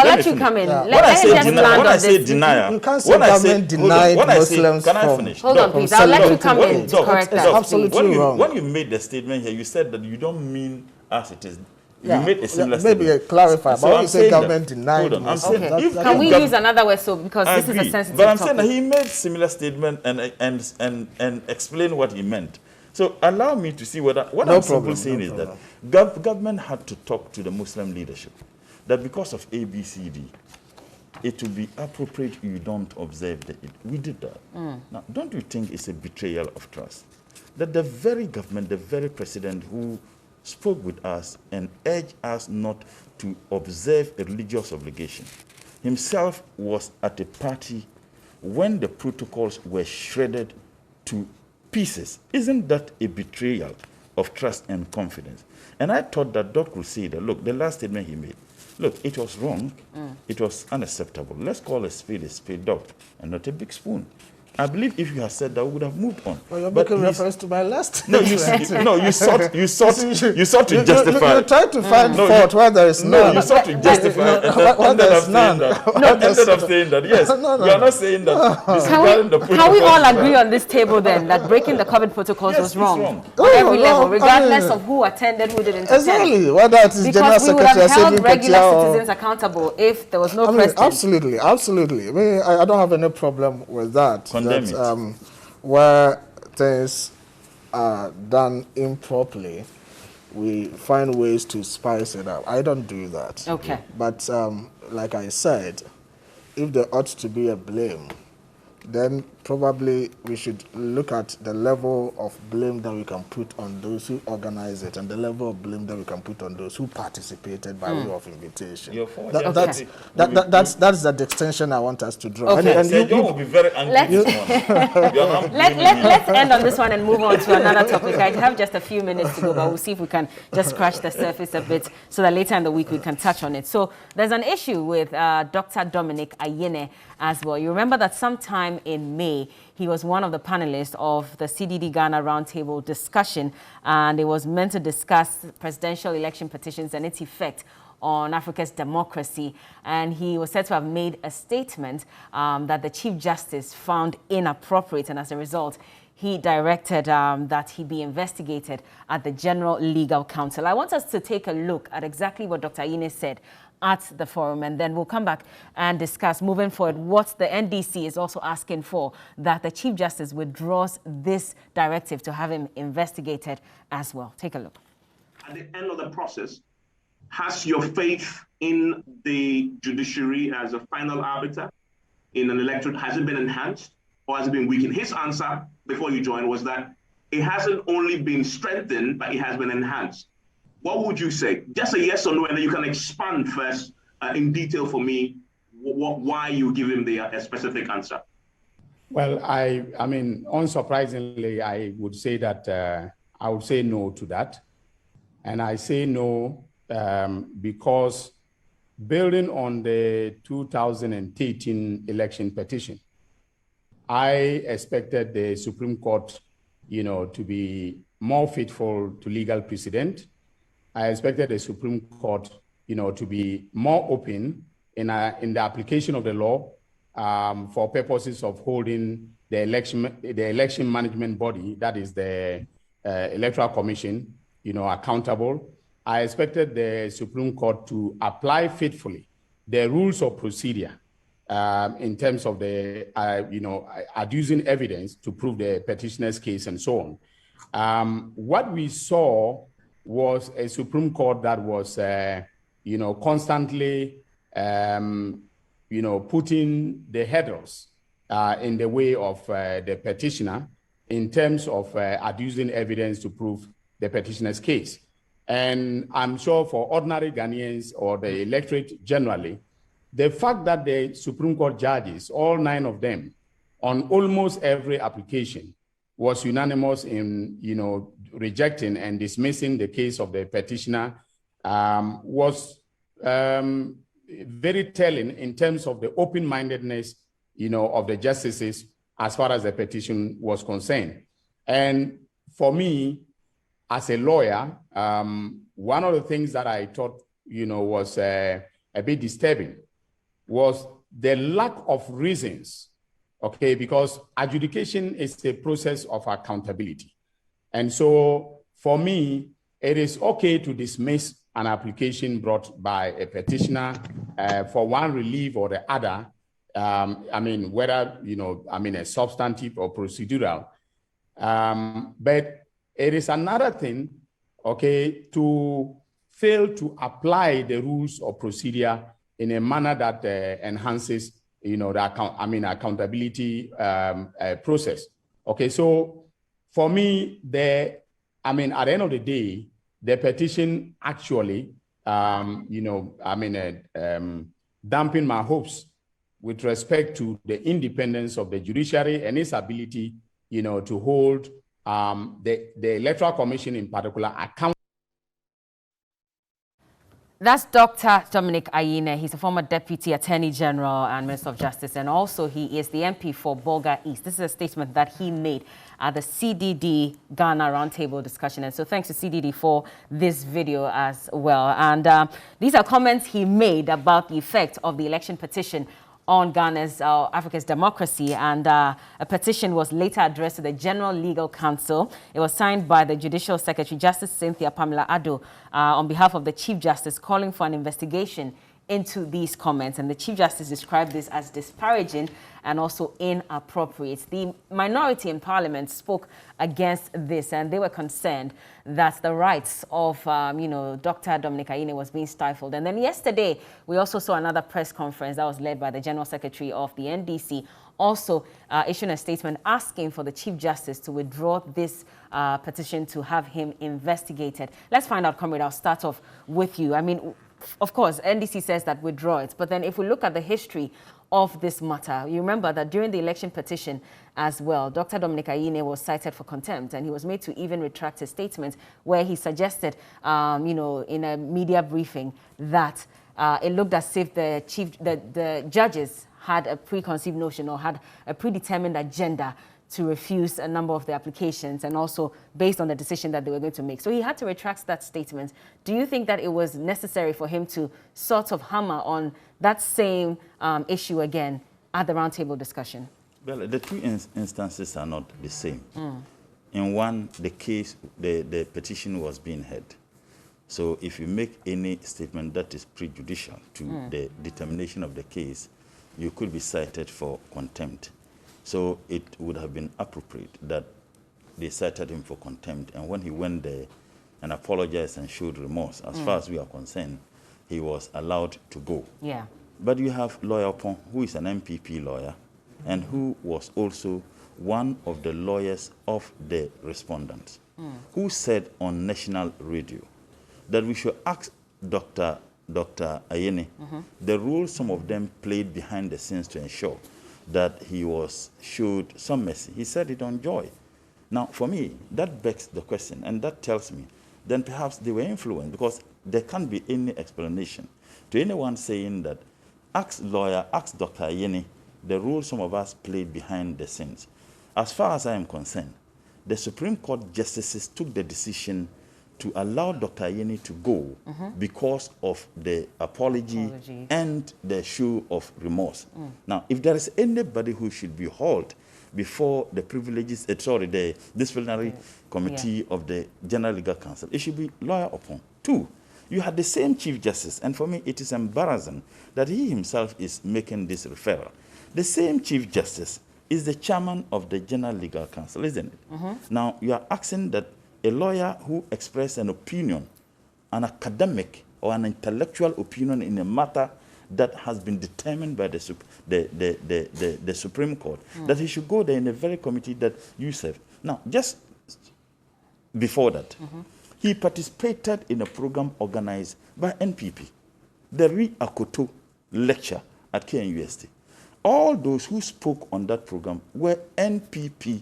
let you come in. When I say denial, you can't say government denied Muslims. Can I finish? Hold on, please. I'll let you come in to correct that. Absolutely wrong. When you made the statement here, you said that you don't mean as it is. You made a similar statement. Maybe clarify, but when you say government denied, can we use another word because this is a sensitive topic? But I'm saying that he made similar statement and explain what he meant. So allow me to see what I'm simply saying is that government had to talk to the Muslim leadership that because of ABCD, it would be appropriate you don't observe the Eid. We did that. Now, don't you think it's a betrayal of trust that the very government, the very president who spoke with us and urged us not to observe a religious obligation, himself was at a party when the protocols were shredded to pieces? Isn't that a betrayal of trust and confidence? And I thought that Dr. Crusader, look, the last statement he made, look, it was wrong, it was unacceptable. Let's call a spade, Doctor, and not a big spoon. I believe if you had said that, we would have moved on. Well, you're making reference to my last. No, you sought to justify. You tried to find fault where there is none. No, you sought to justify. When there is none. Ended up saying that. Yes, you are not saying that. Can we all agree on this table then that breaking the COVID protocols was wrong? On every level, regardless of who attended, who didn't attend. Exactly. Whether it is General Secretary, because we would have held regular citizens accountable if there was no president. Absolutely. I mean, I don't have any problem with that. Where things are done improperly, we find ways to spice it up. I don't do that. Okay. But like I said, if there ought to be a blame, then probably we should look at the level of blame that we can put on those who organize it and the level of blame that we can put on those who participated by way of invitation. That's the distinction I want us to draw. Okay. And you will be very angry let's end on this one and move on to another topic. I have just a few minutes to go, but we'll see if we can just scratch the surface a bit so that later in the week we can touch on it. So there's an issue with Dr. Dominic Ayine as well. You remember that sometime in May, he was one of the panelists of the CDD Ghana Roundtable discussion, and it was meant to discuss presidential election petitions and its effect on Africa's democracy. And he was said to have made a statement that the Chief Justice found inappropriate, and as a result, he directed that he be investigated at the General Legal Council. I want us to take a look at exactly what Dr. Ayine said at the forum, and then we'll come back and discuss moving forward what the NDC is also asking for, that the Chief Justice withdraws this directive to have him investigated as well. Take a look. At the end of the process, has your faith in the judiciary as a final arbiter in an electorate, has it been enhanced or has it been weakened? His answer before you joined was that it hasn't only been strengthened, but it has been enhanced. What would you say? Just a yes or no, and then you can expand first in detail for me why you give him a specific answer. Well, I mean, unsurprisingly, I would say that I would say no to that. And I say no because building on the 2013 election petition, I expected the Supreme Court, to be more faithful to legal precedent. I expected the Supreme Court, to be more open in the application of the law for purposes of holding the election management body, that is the Electoral Commission, accountable. I expected the Supreme Court to apply faithfully the rules of procedure in terms of the, adducing evidence to prove the petitioner's case and so on. What we saw was a Supreme Court that was, constantly, putting the hurdles in the way of the petitioner in terms of adducing evidence to prove the petitioner's case. And I'm sure for ordinary Ghanaians or the electorate generally, the fact that the Supreme Court judges, all 9 of them, on almost every application, was unanimous in, rejecting and dismissing the case of the petitioner, was very telling in terms of the open-mindedness, of the justices as far as the petition was concerned. And for me, as a lawyer, one of the things that I thought, was a bit disturbing was the lack of reasons, okay, because adjudication is a process of accountability. And so for me, it is okay to dismiss an application brought by a petitioner for one relief or the other, whether, a substantive or procedural. But it is another thing, okay, to fail to apply the rules of procedure in a manner that enhances, the accountability process. Okay, so for me, at the end of the day, the petition actually, dampen my hopes with respect to the independence of the judiciary and its ability, to hold the Electoral Commission in particular accountable. That's Dr. Dominic Ayine. He's a former Deputy Attorney General and Minister of Justice, and also he is the MP for Bolga East. This is a statement that he made at the CDD Ghana Roundtable discussion. And so thanks to CDD for this video as well. And these are comments he made about the effect of the election petition on Ghana's, Africa's democracy, and a petition was later addressed to the General Legal Council. It was signed by the Judicial Secretary, Justice Cynthia Pamela Addo, on behalf of the Chief Justice, calling for an investigation into these comments. And the Chief Justice described this as disparaging and also inappropriate. The minority in Parliament spoke against this, and they were concerned that the rights of, Dr. Dominic Ayine was being stifled. And then yesterday, we also saw another press conference that was led by the General Secretary of the NDC, also issuing a statement asking for the Chief Justice to withdraw this petition to have him investigated. Let's find out, Comrade. I'll start off with you. Of course, NDC says that withdraw it. But then if we look at the history of this matter, you remember that during the election petition as well, Dr. Dominic Ayine was cited for contempt, and he was made to even retract his statement where he suggested, in a media briefing that it looked as if the judges had a preconceived notion or had a predetermined agenda to refuse a number of the applications, and also based on the decision that they were going to make. So he had to retract that statement. Do you think that it was necessary for him to sort of hammer on that same issue again at the roundtable discussion? Well, the two instances are not the same. In one, the case, the petition was being heard. So if you make any statement that is prejudicial to the determination of the case, you could be cited for contempt. So it would have been appropriate that they cited him for contempt, and when he went there, and apologized and showed remorse. As far as we are concerned, he was allowed to go. Yeah. But you have Lawyer Pong, who is an MPP lawyer, and who was also one of the lawyers of the respondents, who said on national radio that we should ask Dr. Ayine the role some of them played behind the scenes to ensure that he was showed some mercy. He said it on Joy. Now, for me, that begs the question, and that tells me then perhaps they were influenced, because there can't be any explanation to anyone saying that ask Dr. Ayine the role some of us played behind the scenes. As far as I am concerned, the Supreme Court justices took the decision to allow Dr. Ayine to go because of the apology and the show of remorse. Now, if there is anybody who should be hauled before the the disciplinary committee of the General Legal Council, it should be Lawyer Opon. Two, you had the same Chief Justice, and for me it is embarrassing that he himself is making this referral. The same Chief Justice is the chairman of the General Legal Council, isn't it? Now, you are asking that a lawyer who expressed an opinion, an academic or an intellectual opinion in a matter that has been determined by the Supreme Court, that he should go there in the very committee that you serve. Now, just before that, he participated in a program organized by NPP, the Re-Akoto lecture at KNUST. All those who spoke on that program were NPP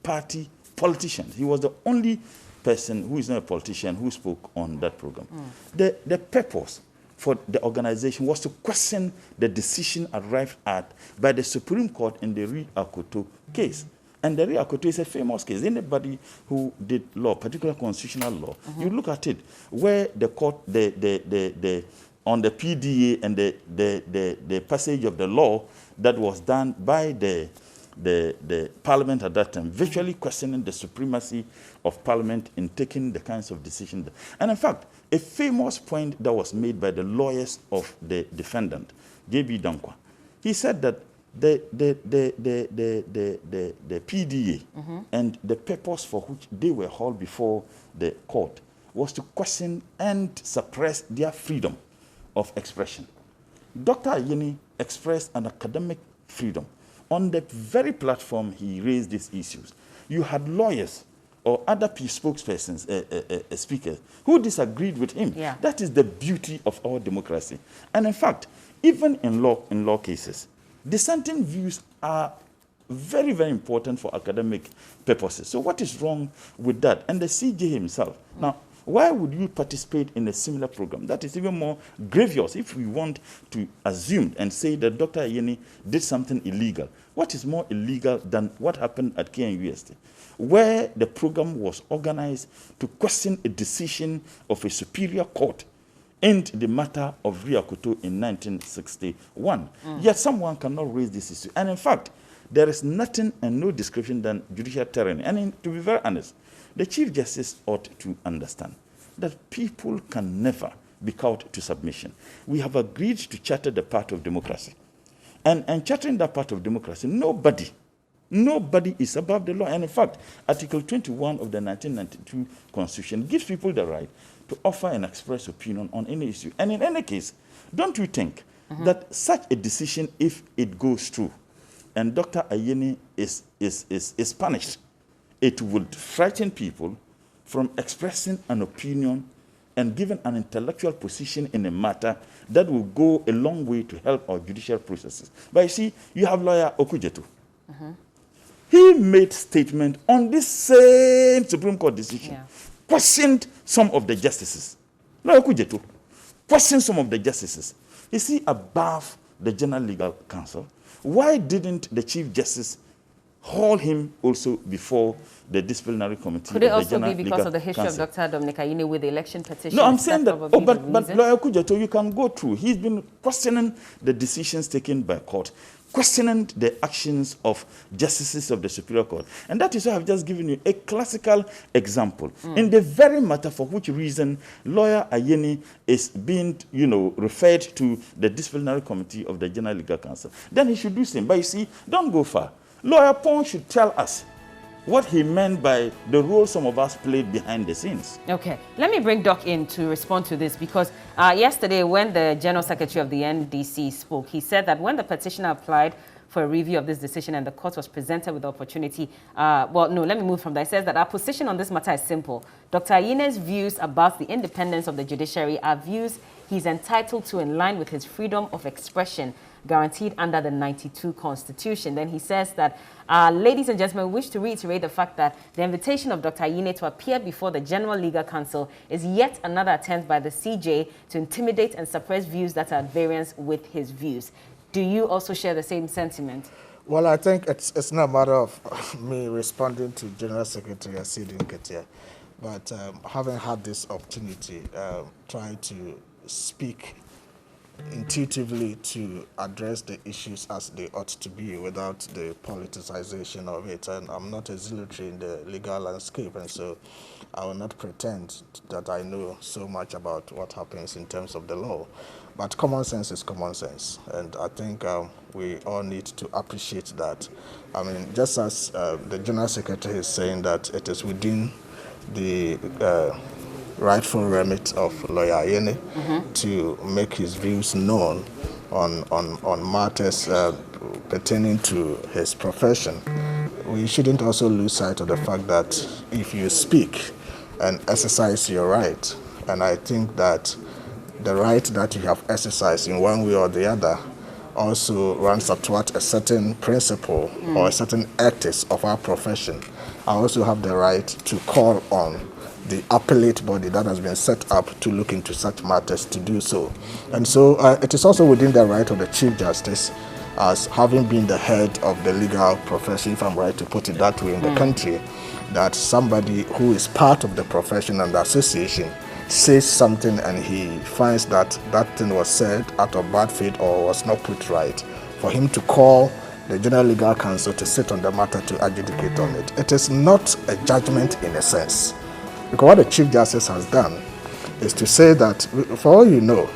party politicians. He was the only person who is not a politician who spoke on that program. The purpose for the organization was to question the decision arrived at by the Supreme Court in the Re-Akoto case. And the Re-Akoto is a famous case. Anybody who did law, particular constitutional law, you look at it, where the court, on the PDA and the passage of the law that was done by the parliament at that time, virtually questioning the supremacy of parliament in taking the kinds of decisions. And in fact, a famous point that was made by the lawyers of the defendant, J.B. Dankwa, he said that the PDA and the purpose for which they were hauled before the court was to question and suppress their freedom of expression. Dr. Ayine expressed an academic freedom. On the very platform he raised these issues, you had lawyers or other spokespersons, speakers, who disagreed with him. Yeah. That is the beauty of our democracy. And in fact, even in law cases, dissenting views are very, very important for academic purposes. So what is wrong with that? And the CJ himself. Now, why would you participate in a similar program? That is even more grievous if we want to assume and say that Dr. Ayine did something illegal. What is more illegal than what happened at KNUST, where the program was organized to question a decision of a superior court in the matter of Re-Akoto in 1961. Yet someone cannot raise this issue. And in fact, there is nothing and no description than judicial tyranny. And to be very honest, the Chief Justice ought to understand that people can never be cowed to submission. We have agreed to charter the path of democracy. And chartering that part of democracy, nobody is above the law. And in fact, Article 21 of the 1992 Constitution gives people the right to offer and express opinion on any issue. And in any case, don't you think that such a decision, if it goes through, and Dr. Ayine is punished, it would frighten people from expressing an opinion and giving an intellectual position in a matter that will go a long way to help our judicial processes. But you see, you have lawyer Okujeto. He made statement on this same Supreme Court decision, questioned some of the justices. Lawyer Okujeto questioned some of the justices. Is he above the General Legal Council? Why didn't the Chief Justice haul him also before the disciplinary committee? Could it also be because of the history of Dr. Dominic Ayine with the election petition? No, I'm saying that, but Lawyer Kujato, you can go through. He's been questioning the decisions taken by court, questioning the actions of justices of the Superior Court. And that is why I've just given you a classical example. In the very matter for which reason Lawyer Ayine is being, referred to the disciplinary committee of the General Legal Council, then he should do the same. But you see, don't go far. Lawyer Pong should tell us what he meant by the role some of us played behind the scenes. Okay, let me bring Doc in to respond to this, because yesterday when the General Secretary of the NDC spoke, he said that when the petitioner applied for a review of this decision and the court was presented with the opportunity, well, no, let me move from that. It says that our position on this matter is simple. Dr. Ayine's views about the independence of the judiciary are views he's entitled to in line with his freedom of expression guaranteed under the 92 Constitution. Then he says that, ladies and gentlemen, we wish to reiterate the fact that the invitation of Dr. Ayine to appear before the General Legal Council is yet another attempt by the CJ to intimidate and suppress views that are at variance with his views. Do you also share the same sentiment? Well, I think it's not a matter of me responding to General Secretary Asidi Nketia, but having had this opportunity, trying to speak intuitively to address the issues as they ought to be without the politicization of it. And I'm not a zealotry in the legal landscape, and so I will not pretend that I know so much about what happens in terms of the law. But common sense is common sense, and I think we all need to appreciate that. I mean, just as the General Secretary is saying that it is within the rightful remit of Lawyer Ayine to make his views known on matters pertaining to his profession, we shouldn't also lose sight of the fact that if you speak and exercise your right, and I think that the right that you have exercised in one way or the other also runs athwart a certain principle or a certain ethics of our profession, I also have the right to call on the appellate body that has been set up to look into such matters to do so. And so it is also within the right of the Chief Justice, as having been the head of the legal profession, if I'm right to put it that way, in the country, that somebody who is part of the profession and the association says something and he finds that that thing was said out of bad faith or was not put right, for him to call the General Legal Council to sit on the matter to adjudicate on it. It is not a judgment in a sense. Because what the Chief Justice has done is to say that, for all you know,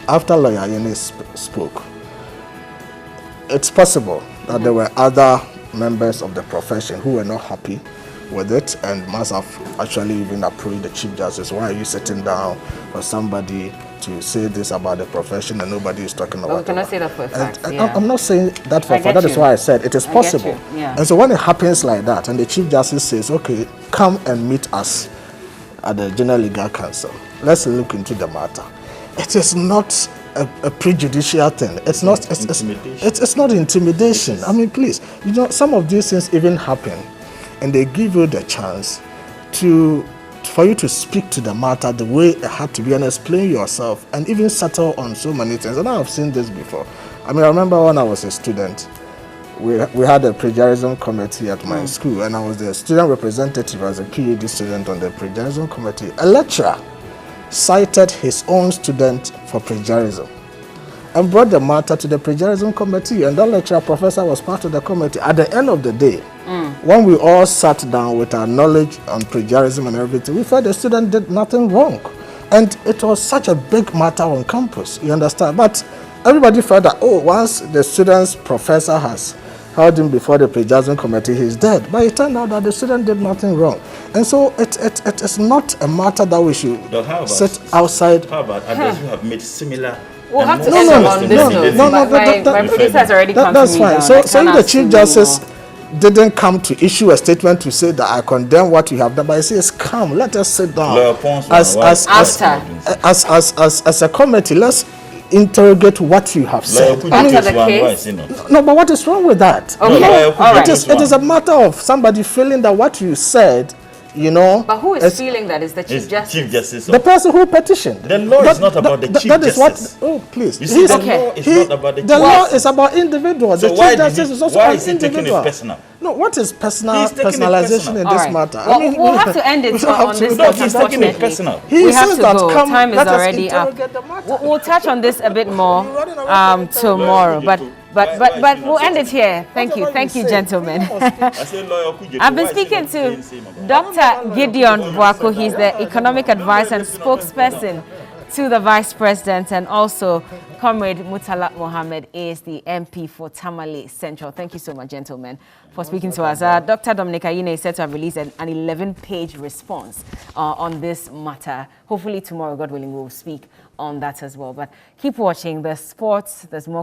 after Lawyer Ayine spoke, it's possible that there were other members of the profession who were not happy with it and must have actually even approached the Chief Justice. Why are you sitting down for somebody to say this about the profession and nobody is talking about it? We cannot say that for a fact. I'm not saying that for a fact. That is why I said it is possible. Yeah. And so when it happens like that and the Chief Justice says, okay, come and meet us at the General Legal Council, let's look into the matter. It is not a prejudicial thing. It's not intimidation. It's not intimidation. I mean, please, you know, some of these things even happen and they give you the chance for you to speak to the matter the way it had to be and explain yourself and even settle on so many things. And I've seen this before. I mean, I remember when I was a student, we had a plagiarism committee at my school, and I was the student representative as a PhD student on the plagiarism committee. A lecturer cited his own student for plagiarism and brought the matter to the plagiarism committee, and that lecturer professor was part of the committee. At the end of the day, when we all sat down with our knowledge on plagiarism and everything, we felt the student did nothing wrong. And it was such a big matter on campus, you understand? But everybody felt that, oh, once the student's professor has held him before the plagiarism committee, he's dead. But it turned out that the student did nothing wrong. And so it is not a matter that we should sit outside. How about others who have made similar? We'll have to end on this note. My producer has already come to me. That's fine. So if the Chief Justice didn't come to issue a statement to say that I condemn what you have done, but he says, come, let us sit down as a committee. Let's interrogate what you have said. After the case? No, but what is wrong with that? Okay, all right. It is a matter of somebody feeling that what you said, you know. But who is feeling that? Is the Chief Justice? Chief Justice. The person who petitioned. The law is not about the Chief Justice. Oh, please. You see, the law is not about the Chief Justice. The law is about individuals. So the Chief Justice is also an individual. Taking it personal? No, what is personalization in this matter? Well, I mean, we'll have to end it on this note, unfortunately. We have to go. Time is already up. We'll touch on this a bit more tomorrow, but we'll end it here. Thank you, gentlemen. I've been speaking to Dr. Gideon Boako. He's the economic advisor and spokesperson to the Vice President, and also Comrade Mutala Mohammed is the MP for Tamale Central. Thank you so much, gentlemen, for speaking to us. Dr. Dominic Ayine is said to have released an 11-page response on this matter. Hopefully tomorrow, God willing, we'll speak on that as well. But keep watching the sports. There's more